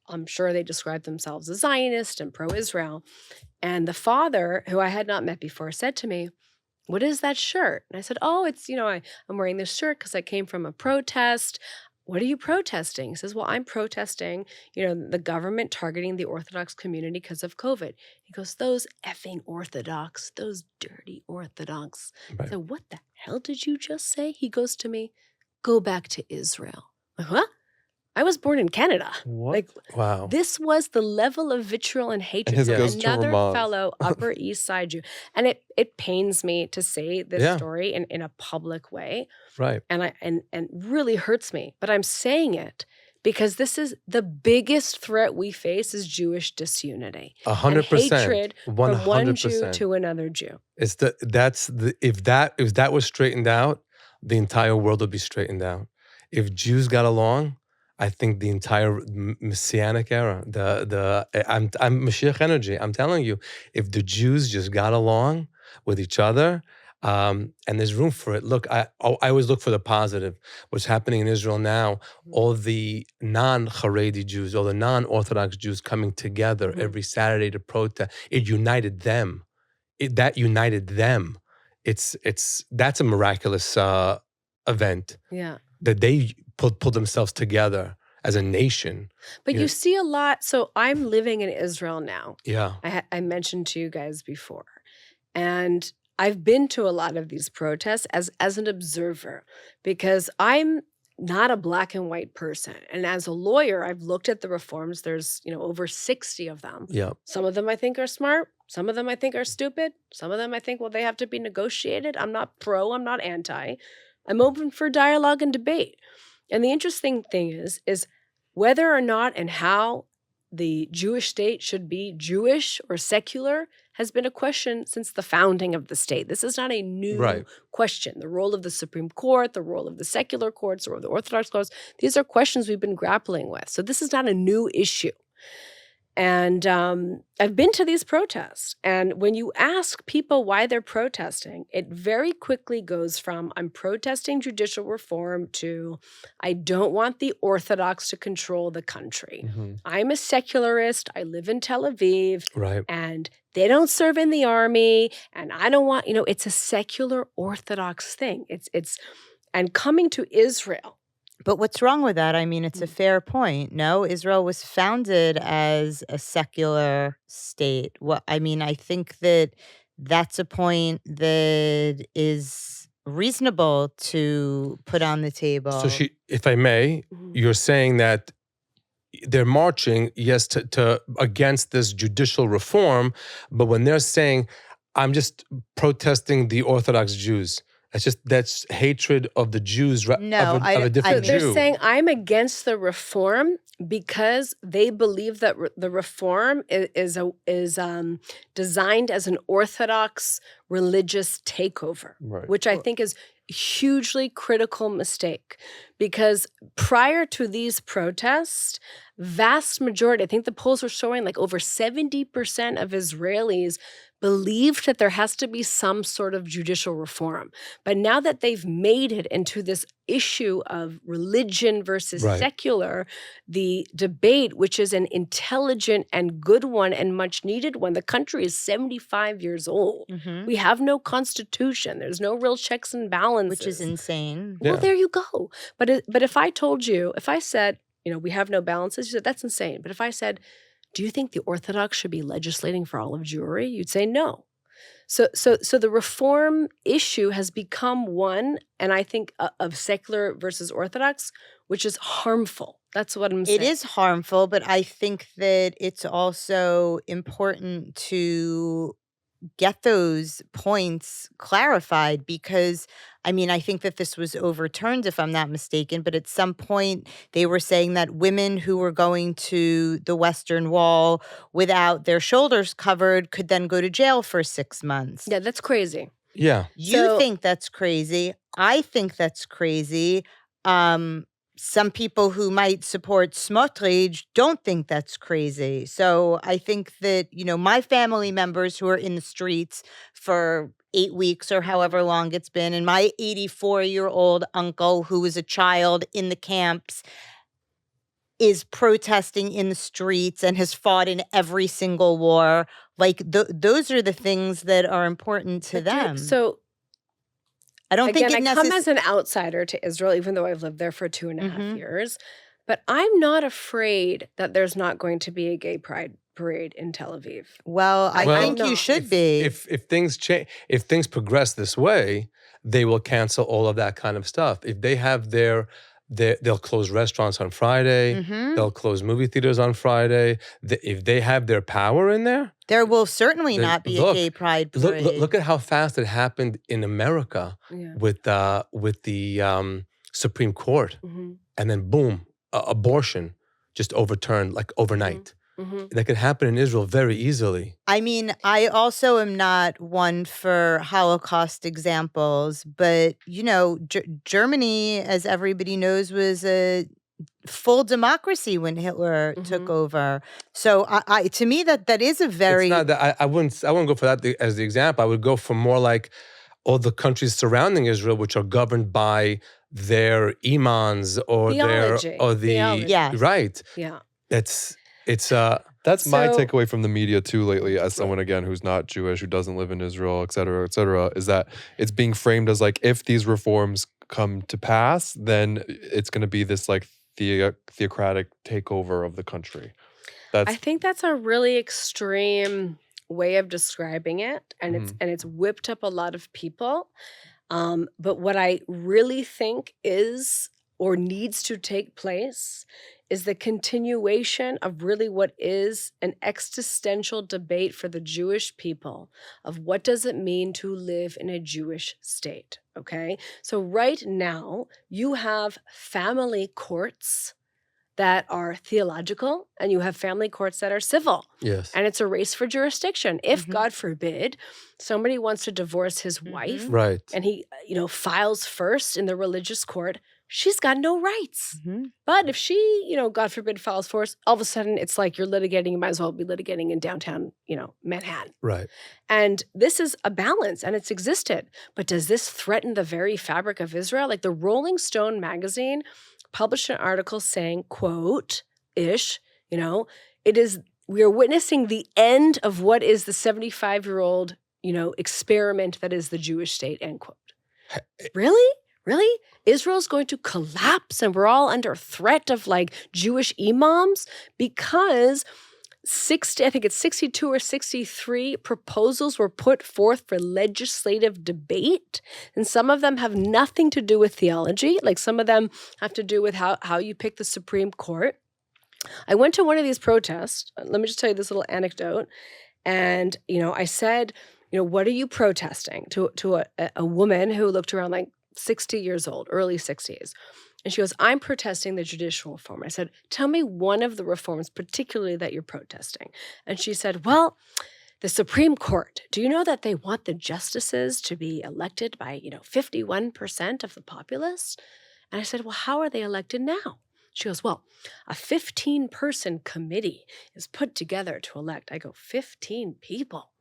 I'm sure they described themselves as Zionist and pro-Israel. And the father, who I had not met before, said to me, "What is that shirt?" And I said, "Oh, it's, I'm wearing this shirt because I came from a protest." "What are you protesting?" He says, "Well, I'm protesting, the government targeting the Orthodox community because of COVID." He goes, "Those effing Orthodox, those dirty Orthodox." Right. So what the hell did you just say? He goes to me, "Go back to Israel." I'm like, "What? I was born in Canada." What? Like, Wow. this was the level of vitriol and hatred. his from goes to another Ramaz. fellow Upper East Side Jew. And it pains me to say this story in a public way. Right. And really hurts me. But I'm saying it because this is the biggest threat we face is Jewish disunity. 100%. And hatred from one Jew 100%. to another Jew. If that was straightened out, the entire world would be straightened out. If Jews got along, I think the entire Messianic era, I'm Mashiach energy. I'm telling you, if the Jews just got along with each other, and there's room for it. Look, I always look for the positive. What's happening in Israel now, all the non-Haredi Jews, all the non-Orthodox Jews coming together every Saturday to protest, it united them. That united them. That's a miraculous event. Yeah. That they pulled themselves together as a nation. But you see a lot. So I'm living in Israel now. Yeah. I mentioned to you guys before. And I've been to a lot of these protests as an observer because I'm not a black and white person. And as a lawyer, I've looked at the reforms. There's, over 60 of them. Yeah. Some of them I think are smart. Some of them I think are stupid. Some of them I think, well, they have to be negotiated. I'm not pro, I'm not anti. I'm open for dialogue and debate. And the interesting thing is whether or not and how the Jewish state should be Jewish or secular has been a question since the founding of the state. This is not a new question. The role of the Supreme Court, the role of the secular courts, or the Orthodox courts, these are questions we've been grappling with. So this is not a new issue. And I've been to these protests. And when you ask people why they're protesting, it very quickly goes from I'm protesting judicial reform to I don't want the Orthodox to control the country. Mm-hmm. I'm a secularist. I live in Tel Aviv. Right. And they don't serve in the army. And I don't want, it's a secular Orthodox thing. And coming to Israel. But what's wrong with that? I mean, it's a fair point. No, Israel was founded as a secular state. I think that's a point that is reasonable to put on the table. So if I may, you're saying that they're marching, yes, to against this judicial reform, but when they're saying, I'm just protesting the Orthodox Jews, that's hatred of the Jews of a different Jew. They're saying I'm against the reform because they believe that the reform is designed as an Orthodox religious takeover, which I think is a hugely critical mistake. Because prior to these protests, vast majority, I think the polls were showing like over 70% of Israelis believed that there has to be some sort of judicial reform. But now that they've made it into this issue of religion versus secular, the debate, which is an intelligent and good one and much needed one, the country is 75 years old. Mm-hmm. We have no constitution. There's no real checks and balances. Which is insane. Well, there you go. But if I said, we have no balances, you said, that's insane. But if I said, do you think the Orthodox should be legislating for all of Jewry? You'd say no. So the reform issue has become one, and I think of secular versus Orthodox, which is harmful. That's what I'm saying. It is harmful, but I think that it's also important to get those points clarified because, I think that this was overturned, if I'm not mistaken, but at some point they were saying that women who were going to the Western Wall without their shoulders covered could then go to jail for 6 months. Yeah, that's crazy. Yeah. You think that's crazy. I think that's crazy. Some people who might support Smotrich don't think that's crazy. So I think that, my family members who are in the streets for 8 weeks or however long it's been, and my 84-year-old uncle who was a child in the camps is protesting in the streets and has fought in every single war. Like, those are the things that are important to them. I don't think I come as an outsider to Israel, even though I've lived there for 2.5 years. But I'm not afraid that there's not going to be a gay pride parade in Tel Aviv. Well, I think you should be. If things change, if things progress this way, they will cancel all of that kind of stuff. If they have they'll close restaurants on Friday. Mm-hmm. They'll close movie theaters on Friday. If they have their power in there will certainly not be a gay pride parade. Look at how fast it happened in America with the Supreme Court, and then boom, abortion just overturned like overnight. That could happen in Israel very easily. I also am not one for Holocaust examples, but, Germany, as everybody knows, was a full democracy when Hitler took over. So to me, that is a very... It's not that, I wouldn't go for that as the example. I would go for more like all the countries surrounding Israel, which are governed by their imams or Theology. Right. Yeah. That's my takeaway from the media too lately, as someone again who's not Jewish, who doesn't live in Israel, et cetera, is that it's being framed as like if these reforms come to pass, then it's going to be this like theocratic takeover of the country. I think that's a really extreme way of describing it, and it's whipped up a lot of people. But what I really think is or needs to take place is the continuation of really what is an existential debate for the Jewish people of what does it mean to live in a Jewish state, okay? So right now, you have family courts that are theological, and you have family courts that are civil. Yes. And it's a race for jurisdiction. If, God forbid, somebody wants to divorce his wife, Right. and he, files first in the religious court, she's got no rights. But if she, God forbid, files first, all of a sudden it's like you're litigating, you might as well be litigating in downtown, Manhattan. Right. And this is a balance, and it's existed. But does this threaten the very fabric of Israel? Like the Rolling Stone magazine published an article saying, quote, we are witnessing the end of what is the 75-year-old, experiment that is the Jewish state, end quote. Really? Really? Israel's going to collapse and we're all under threat of like Jewish imams because 62 or 63 proposals were put forth for legislative debate. And some of them have nothing to do with theology. Like some of them have to do with how you pick the Supreme Court. I went to one of these protests. Let me just tell you this little anecdote. And, I said, what are you protesting? To a woman who looked around like 60 years old, early 60s. And she goes, I'm protesting the judicial reform. I said, tell me one of the reforms particularly that you're protesting. And she said, well, the Supreme Court, do you know that they want the justices to be elected by, 51% of the populace? And I said, well, how are they elected now? She goes, well, a 15-person committee is put together to elect. I go, 15 people?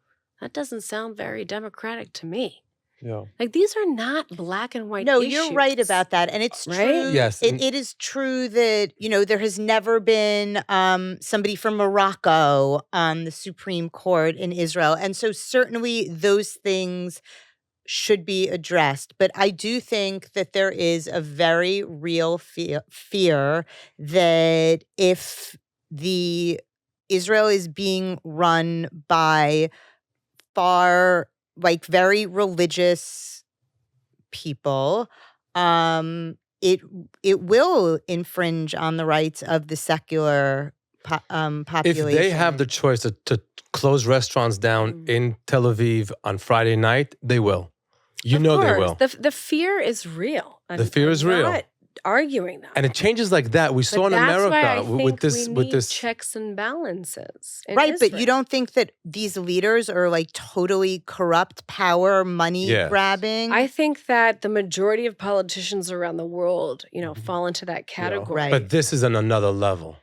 That doesn't sound very democratic to me. Yeah. Like these are not black and white No, issues. you're right about that. And it's Right? true. Yes. It is true that, there has never been somebody from Morocco on the Supreme Court in Israel. And so certainly those things should be addressed. But I do think that there is a very real fear that if Israel is being run by very religious people, it will infringe on the rights of the secular population. If they have the choice to close restaurants down in Tel Aviv on Friday night, they will. They will. The fear is real. The fear is real. I'm not arguing that. And it changes like that. We saw in America with this checks and balances. Right, but you don't think that these leaders are like totally corrupt, power, money grabbing? I think that the majority of politicians around the world, fall into that category. Right. But this is on another level.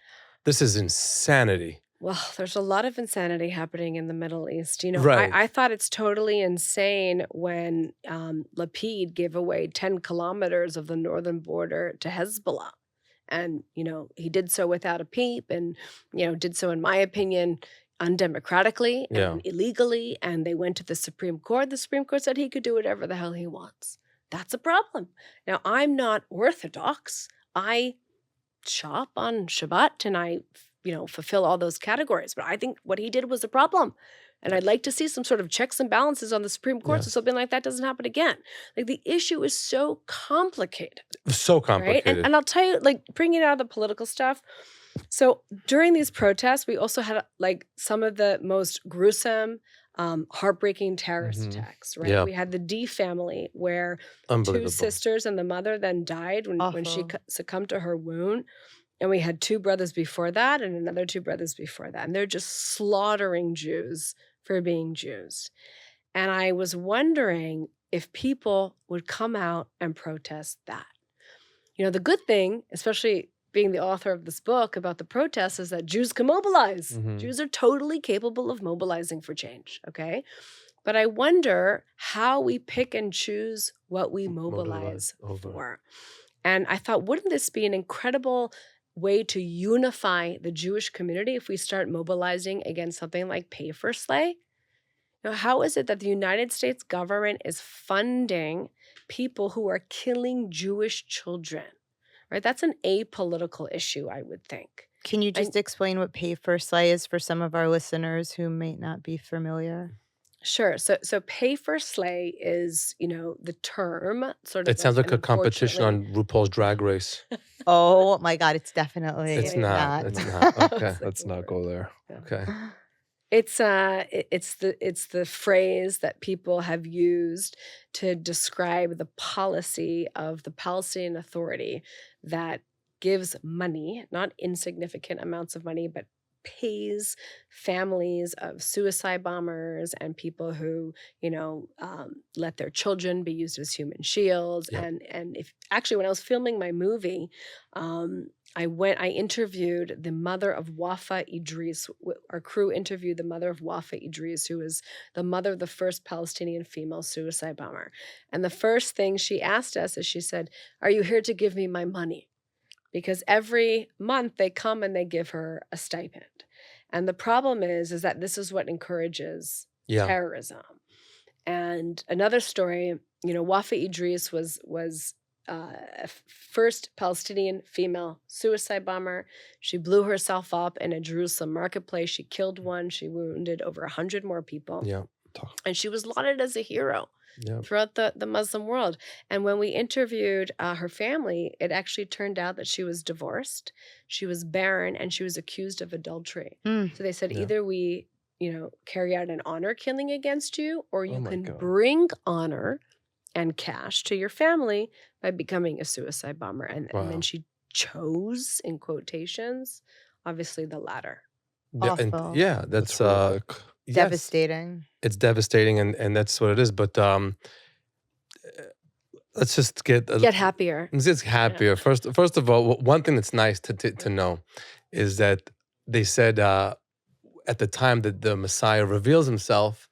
This is insanity. Well, there's a lot of insanity happening in the Middle East. Right. I thought it's totally insane when Lapid gave away 10 kilometers of the northern border to Hezbollah. And, he did so without a peep and, did so, in my opinion, undemocratically and illegally. And they went to the Supreme Court. The Supreme Court said he could do whatever the hell he wants. That's a problem. Now, I'm not Orthodox. I shop on Shabbat and I fulfill all those categories. But I think what he did was a problem. And I'd like to see some sort of checks and balances on the Supreme Court so something like that doesn't happen again. Like the issue is so complicated. So complicated. Right? And I'll tell you, like bringing it out of the political stuff. So during these protests, we also had like some of the most gruesome, heartbreaking terrorist attacks, right? Yeah. We had the D family where 2 sisters and the mother then died when she succumbed to her wound. And we had 2 brothers before that and another 2 brothers before that. And they're just slaughtering Jews for being Jews. And I was wondering if people would come out and protest that. The good thing, especially being the author of this book about the protests, is that Jews can mobilize. Jews are totally capable of mobilizing for change, okay? But I wonder how we pick and choose what we mobilize for. And I thought, wouldn't this be an incredible way to unify the Jewish community if we start mobilizing against something like pay for slay? How is it that the United States government is funding people who are killing Jewish children? Right? That's an apolitical issue, I would think. Can you just explain what pay for slay is for some of our listeners who may not be familiar? Sure. So pay for slay is, the term sort of. It sounds like and a competition unfortunately- on RuPaul's Drag Race. Oh my God, it's definitely It's Slay. not. It's not. Okay. It's like Let's the not word. go there. Okay. It's the phrase that people have used to describe the policy of the Palestinian Authority that gives money, not insignificant amounts of money, but pays families of suicide bombers and people who, let their children be used as human shields. Yep. And if actually, when I was filming my movie, I interviewed the mother of Wafa Idris. Our crew interviewed the mother of Wafa Idris, who is the mother of the first Palestinian female suicide bomber. And the first thing she asked us is, she said, "Are you here to give me my money?" Because every month they come and they give her a stipend. And the problem is that this is what encourages Yeah. terrorism. And another story, Wafa Idris was first Palestinian female suicide bomber. She blew herself up in a Jerusalem marketplace. She killed one. She wounded over 100 more people. Yeah. And she was lauded as a hero Yeah. throughout the Muslim world. And when we interviewed her family, it actually turned out that she was divorced, she was barren, and she was accused of adultery. Mm. So they said, Yeah. either we, carry out an honor killing against you, or you my can God. bring honor and cash to your family by becoming a suicide bomber. And Wow. then she chose, in quotations, obviously the latter. Yeah, and Awful. yeah, that's horrific. yes, Devastating. it's devastating, and that's what it is. But let's just get Happier. Let's get happier. First of all, one thing that's nice to know is that they said at the time that the Messiah reveals himself,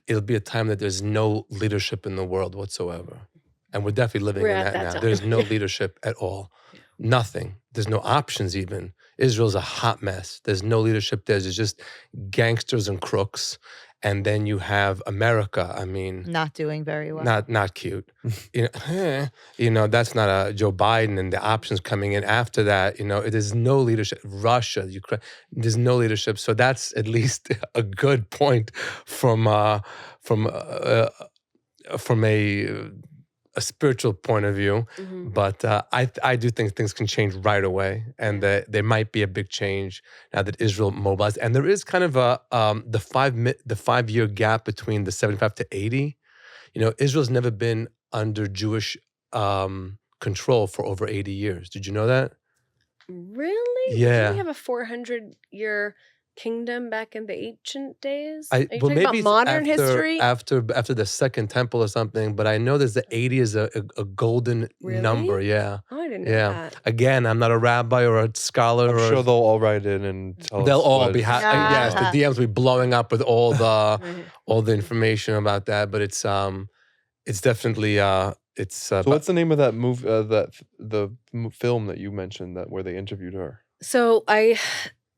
it'll be a time that there's no leadership in the world whatsoever. And we're definitely living We're in at that that now. time. There's no leadership at all. Yeah. Nothing. There's no options even. Israel's a hot mess. There's no leadership there. There's just gangsters and crooks. And then you have America. I mean, Not doing very well. not cute. That's not a Joe Biden and the options coming in after that. There's no leadership. Russia, Ukraine, there's no leadership. So that's at least a good point from a spiritual point of view. Mhm. But I do think things can change right away, and that there might be a big change now that Israel mobilized. And there is kind of the 5-year gap between the 75 to 80. Israel's never been under Jewish control for over 80 years. Did you know that? Really? Yeah. Didn't we have a 400-year kingdom back in the ancient days? Are you Well, talking about maybe it's modern after, history? after the Second Temple or something. But I know there's the 80 is a golden Really? number. Yeah. Oh, I didn't know Yeah. that. Again, I'm not a rabbi or a scholar. I'm or sure they'll all write in and tell They'll us. all what be is- yes, the DMs will be blowing up with all the Right. all the information about that. But it's definitely it's. So what's the name of that movie? Film that you mentioned where they interviewed her? So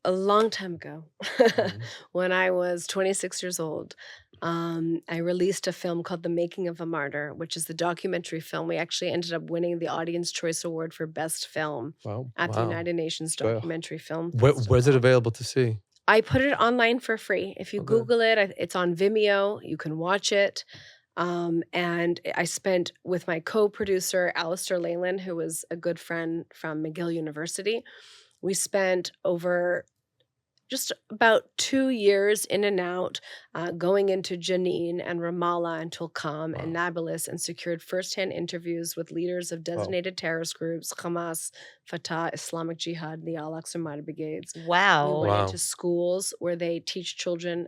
a long time ago, Mhm. when I was 26 years old, I released a film called The Making of a Martyr, which is the documentary film. We actually ended up winning the Audience Choice Award for Best Film Wow. at the Wow. United Nations Wow. Documentary Film Where's it Festival. available to see? I put it online for free. If you Okay. Google it, it's on Vimeo. You can watch it. And I spent with my co-producer, Alistair Leyland, who was a good friend from McGill University. We spent over just about 2 years in and out, going into Jenin and Ramallah and Tulkam and Nablus, and secured firsthand interviews with leaders of designated terrorist groups, Hamas, Fatah, Islamic Jihad, the Al-Aqsa Martyr Brigades. We Wow. went Wow. into schools where they teach children,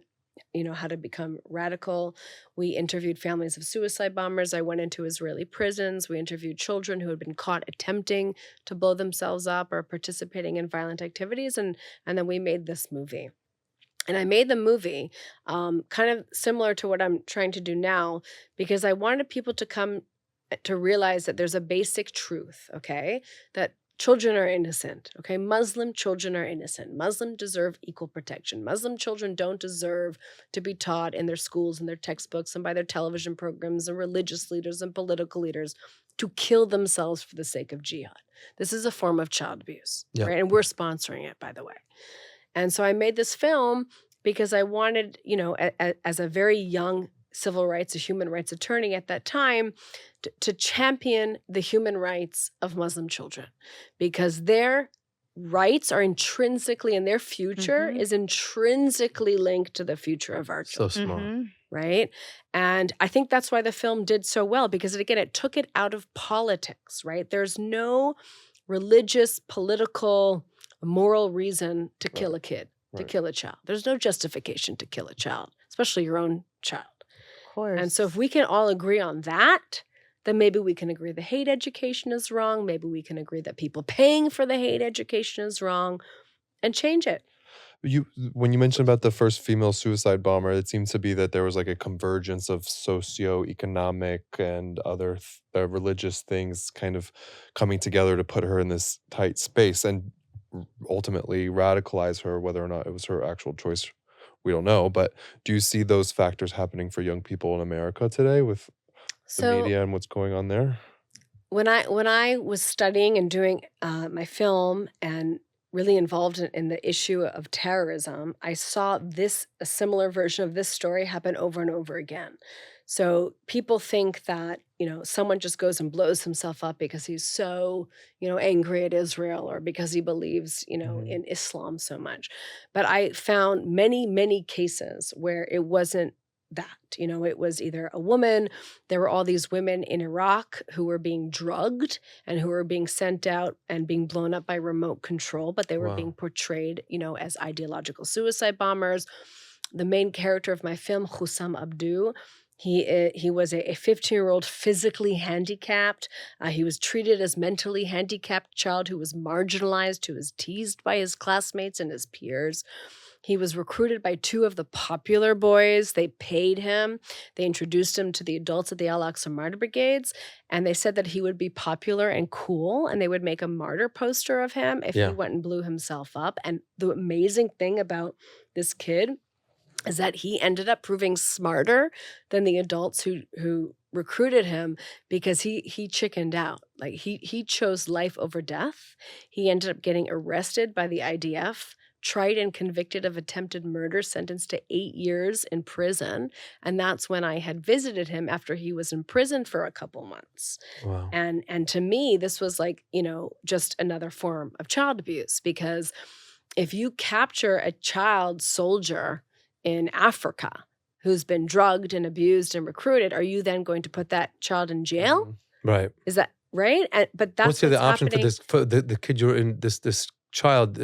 how to become radical. We interviewed families of suicide bombers. I went into Israeli prisons. We interviewed children who had been caught attempting to blow themselves up or participating in violent activities. And then we made this movie. And I made the movie kind of similar to what I'm trying to do now, because I wanted people to come to realize that there's a basic truth, okay? That children are innocent, okay? Muslim children are innocent. Muslims deserve equal protection. Muslim children don't deserve to be taught in their schools and their textbooks and by their television programs and religious leaders and political leaders to kill themselves for the sake of jihad. This is a form of child abuse, Yeah. right? And we're sponsoring it, by the way. And so I made this film because I wanted, as a very young civil rights, a human rights attorney at that time, to champion the human rights of Muslim children, because their rights are intrinsically, and their future is intrinsically linked to the future of our So children. smart. Right? And I think that's why the film did so well, because again, it took it out of politics, right? There's no religious, political, moral reason to kill a kid, to kill a child. There's no justification to kill a child, especially your own child. Of course. And so if we can all agree on that, then maybe we can agree the hate education is wrong. Maybe we can agree that people paying for the hate education is wrong, and change it. When you mentioned about the first female suicide bomber, it seems to be that there was like a convergence of socioeconomic and other religious things kind of coming together to put her in this tight space and ultimately radicalize her. Whether or not it was her actual choice, we don't know. But do you see those factors happening for young people in America today with the media and what's going on there? When I was studying and doing my film and really involved in the issue of terrorism, I saw a similar version of this story happen over and over again. So people think that, someone just goes and blows himself up because he's so, angry at Israel, or because he believes, in Islam so much. But I found many, many cases where it wasn't that. It was either a woman. There were all these women in Iraq who were being drugged and who were being sent out and being blown up by remote control, but they were being portrayed, as ideological suicide bombers. The main character of my film, Hussam Abdu, he was a 15-year-old physically handicapped. He was treated as mentally handicapped child who was marginalized, who was teased by his classmates and his peers. He was recruited by two of the popular boys. They paid him. They introduced him to the adults at the Al-Aqsa Martyr Brigades, and they said that he would be popular and cool, and they would make a martyr poster of him if he went and blew himself up. And the amazing thing about this kid is that he ended up proving smarter than the adults who recruited him, because he chickened out. Like he chose life over death. He ended up getting arrested by the IDF, tried and convicted of attempted murder, sentenced to 8 years in prison. And that's when I had visited him after he was in prison for a couple months. Wow. And to me, this was like, just another form of child abuse, because if you capture a child soldier in Africa who's been drugged and abused and recruited, are you then going to put that child in jail? Right. Is that right? But that's what's the other option happening. for the kid you're in, this child?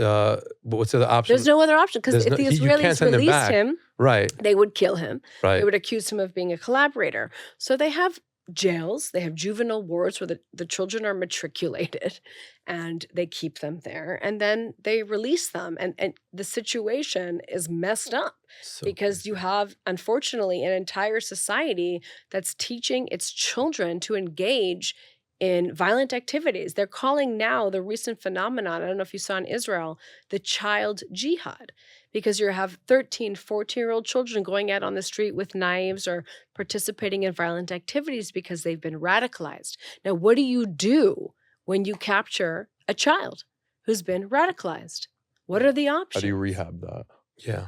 What's the other option? There's no other option, because if the Israelis released him, right, they would kill him. right. They would accuse him of being a collaborator. So they have jails, they have juvenile wards where the children are matriculated and they keep them there, and then they release them. And the situation is messed up because you have, unfortunately, an entire society that's teaching its children to engage in violent activities. They're calling now the recent phenomenon, I don't know if you saw in Israel, the child jihad, because you have 13, 14-year-old children going out on the street with knives or participating in violent activities because they've been radicalized. Now, what do you do when you capture a child who's been radicalized? What are the options? How do you rehab that? Yeah.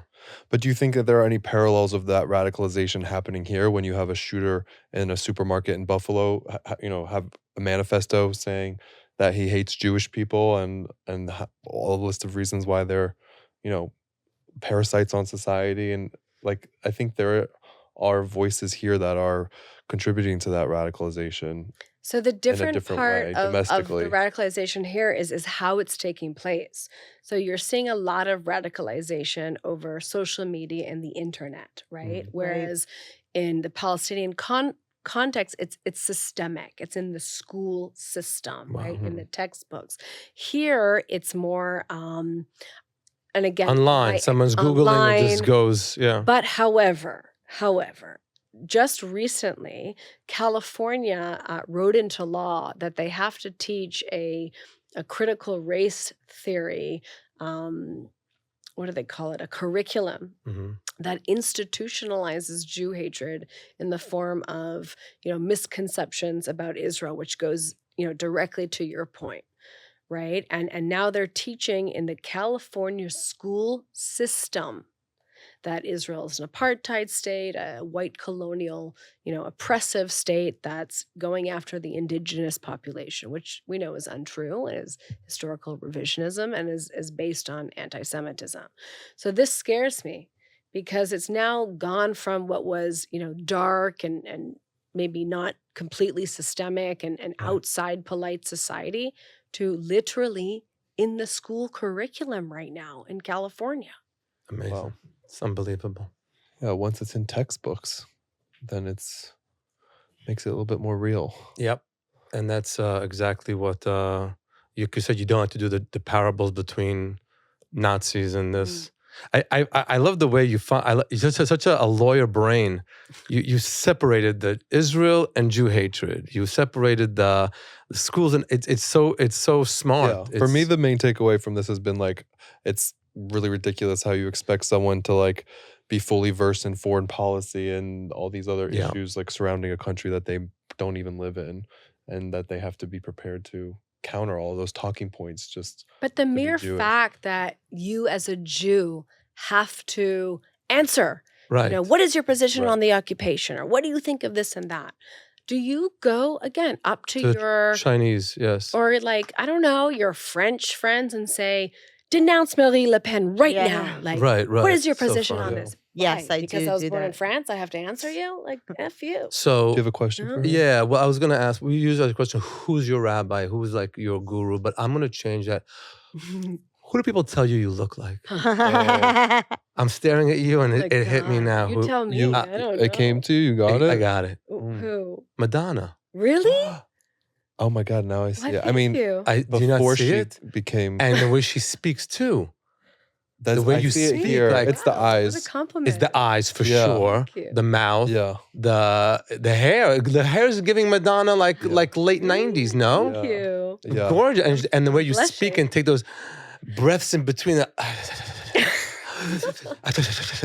But do you think that there are any parallels of that radicalization happening here when you have a shooter in a supermarket in Buffalo, have a manifesto saying that he hates Jewish people and all a list of reasons why they're, parasites on society? And I think there are voices here that are contributing to that radicalization. So the different part way, of the domestically. radicalization here is how it's taking place. So you're seeing a lot of radicalization over social media and the internet, right? Whereas in the Palestinian context, it's systemic. It's in the school system, right? In the textbooks. Here, it's more, and again, Online. Someone's Googling and it just goes, But however, just recently, California wrote into law that they have to teach a critical race theory, what do they call it? A curriculum that institutionalizes Jew hatred in the form of, misconceptions about Israel, which goes, directly to your point. right? And now they're teaching in the California school system that Israel is an apartheid state, a white colonial, oppressive state that's going after the indigenous population, which we know is untrue and is historical revisionism and is based on anti-Semitism. So this scares me because it's now gone from what was, dark and maybe not completely systemic and outside polite society to literally in the school curriculum right now in California. Amazing. Wow. It's unbelievable. Yeah, once it's in textbooks, then makes it a little bit more real. Yep. And that's exactly what you said. You don't have to do the parables between Nazis and this. I love the way you find. You're just such a lawyer brain. You separated the Israel and Jew hatred. You separated the schools, and it's so smart. Yeah. For me, the main takeaway from this has been like it's really ridiculous how you expect someone to like be fully versed in foreign policy and all these other issues like surrounding a country that they don't even live in, and that they have to be prepared to counter all those talking points. But the mere fact that you as a Jew have to answer, right? What is your position on the occupation, or what do you think of this and that? Do you go again up to your Chinese, yes, or like I don't know, your French friends and say, denounce Marie Le Pen now? Like, right. What is your position on this? Yes, Why? I do. Because I was born that. in France, I have to answer you? Like, F you. So, do you have a question for her? Yeah, well, I was going to ask, we use that question, who's your rabbi? Who's like your guru? But I'm going to change that. Who do people tell you look like? I'm staring at you and it hit me now. You tell me. I don't know. It came to you. You got it? I got it. Who? Madonna. Really? Oh my God, now I see it. I Thank mean, you. Do you not before see she it? became... And the way she speaks too. That's, the way I you see it speak, here. like- It's the What a eyes. compliment. It's the eyes for Yeah. sure. Thank you. The mouth. Yeah. The hair. The hair is giving Madonna like late 90s, no? Thank you. Yeah. Gorgeous. And the way you Blushing. speak and take those breaths in between the...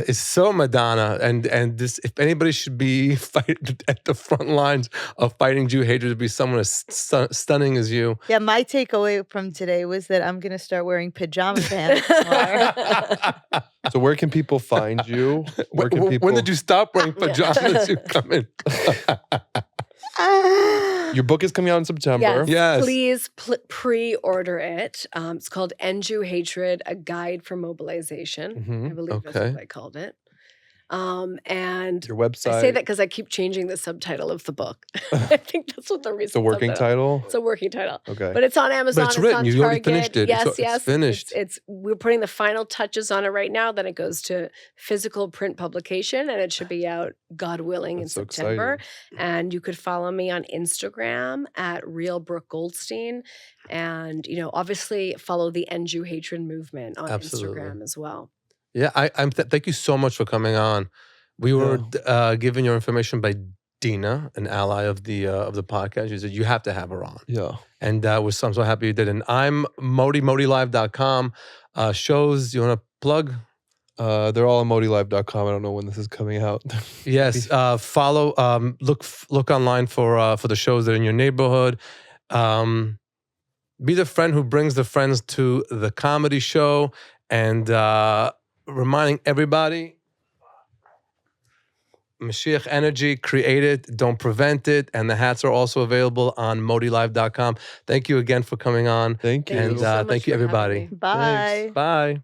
It's so Madonna, and this. If anybody should be fighting at the front lines of fighting Jew hatred, to be someone as stunning as you. Yeah, my takeaway from today was that I'm going to start wearing pajama pants more. So where can people find you? Where can people... When did you stop wearing pajamas? You come in. Your book is coming out in September. Yes. Please pre-order it. It's called End Jew Hatred, A Guide for Mobilization. I believe that's what I called it. And Your website. I say that because I keep changing the subtitle of the book. I think that's what the reason. The working title? It's a working title. Okay. But it's on Amazon. But it's written. On You already Target. finished it. Yes, It's finished. We're putting the final touches on it right now. Then it goes to physical print publication, and it should be out, God willing, That's in so September. exciting. And you could follow me on Instagram at Real Brooke Goldstein, and obviously follow the End Jew Hatred movement on Instagram as well. Yeah, thank you so much for coming on. We were given your information by Dina, an ally of the podcast. She said, you have to have her on. Yeah. And I'm so happy you did. And I'm ModiLive.com. Shows, you want to plug? They're all on ModiLive.com. I don't know when this is coming out. Yes. Follow, look online for the shows that are in your neighborhood. Be the friend who brings the friends to the comedy show. And reminding everybody, Mashiach energy, create it, don't prevent it. And the hats are also available on ModiLive.com. Thank you again for coming on. Thank you. Thank you so much thank you, for having everybody. me. Bye. Thanks. Bye.